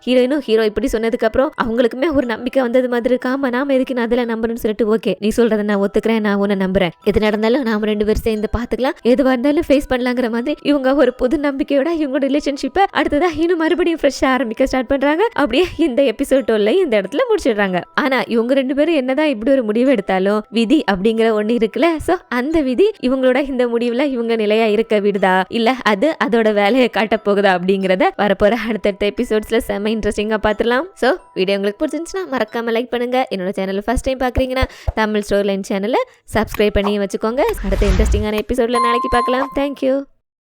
ஹீரோ இப்படி சொன்னதுக்கு அப்புறம் அவங்களுக்குமே ஒரு நம்பிக்கை வந்தது மாதிரி இருக்காம நாம எதுக்கு நான் அதெல்லாம் நம்புறேன்னு சொல்லிட்டு ஓகே நீ சொல்றதை நான் ஒத்துக்கிறேன், நான் உன்னை நம்புறேன். எது நடந்தாலும் நாம 2 பேரும் சேர்ந்து பாத்துக்கலாம், எதுவா இருந்தாலும் ஃபேஸ் பண்ணலாங்கிற மாதிரி இவங்க ஒரு புது நம்பிக்கையோட இவங்க ரிலேஷன்ஷிப்பை அடுத்ததா இன்னும் மறுபடியும் ஃப்ரெஷ்ஷா ஆரம்பிக்க ஸ்டார்ட் பண்றாங்க. அப்படியே இந்த எபிசோட் 12 இந்த இடத்துல முடிச்சிடுறாங்க. ஆனா இவங்க 2 பேரும் என்னதான் இப்படி ஒரு முடிவு எடுத்தாலும் விதி அப்படிங்கிற ஒண்ணு இருக்குல்ல, சோ அந்த விதி இவங்களோட இந்த முடிவுல இவங்க நிலையா இருக்க விடுதா இல்ல அது அதோட வேலையை காட்ட போகுதா அப்படிங்கறத வரப்போற அடுத்தடுத்த எபிசோட்ஸ்ல செம்ம இன்ட்ரெஸ்டிங்கா பாத்துலாம். சோ வீடியோ உங்களுக்கு பிடிச்சிருந்துச்சுன்னா மறக்காம லைக் பண்ணுங்க. என்னோட சேனல் ஃபர்ஸ்ட் டைம் பாக்குறீங்கன்னா தமிழ் ஸ்டோரி லைன் சேனலை சப்ஸ்கிரைப் பண்ணி வச்சுக்கோங்க. அடுத்த இன்ட்ரெஸ்டிங்கான எபிசோட்ல நாளைக்கு பார்க்கலாம். தேங்க்யூ.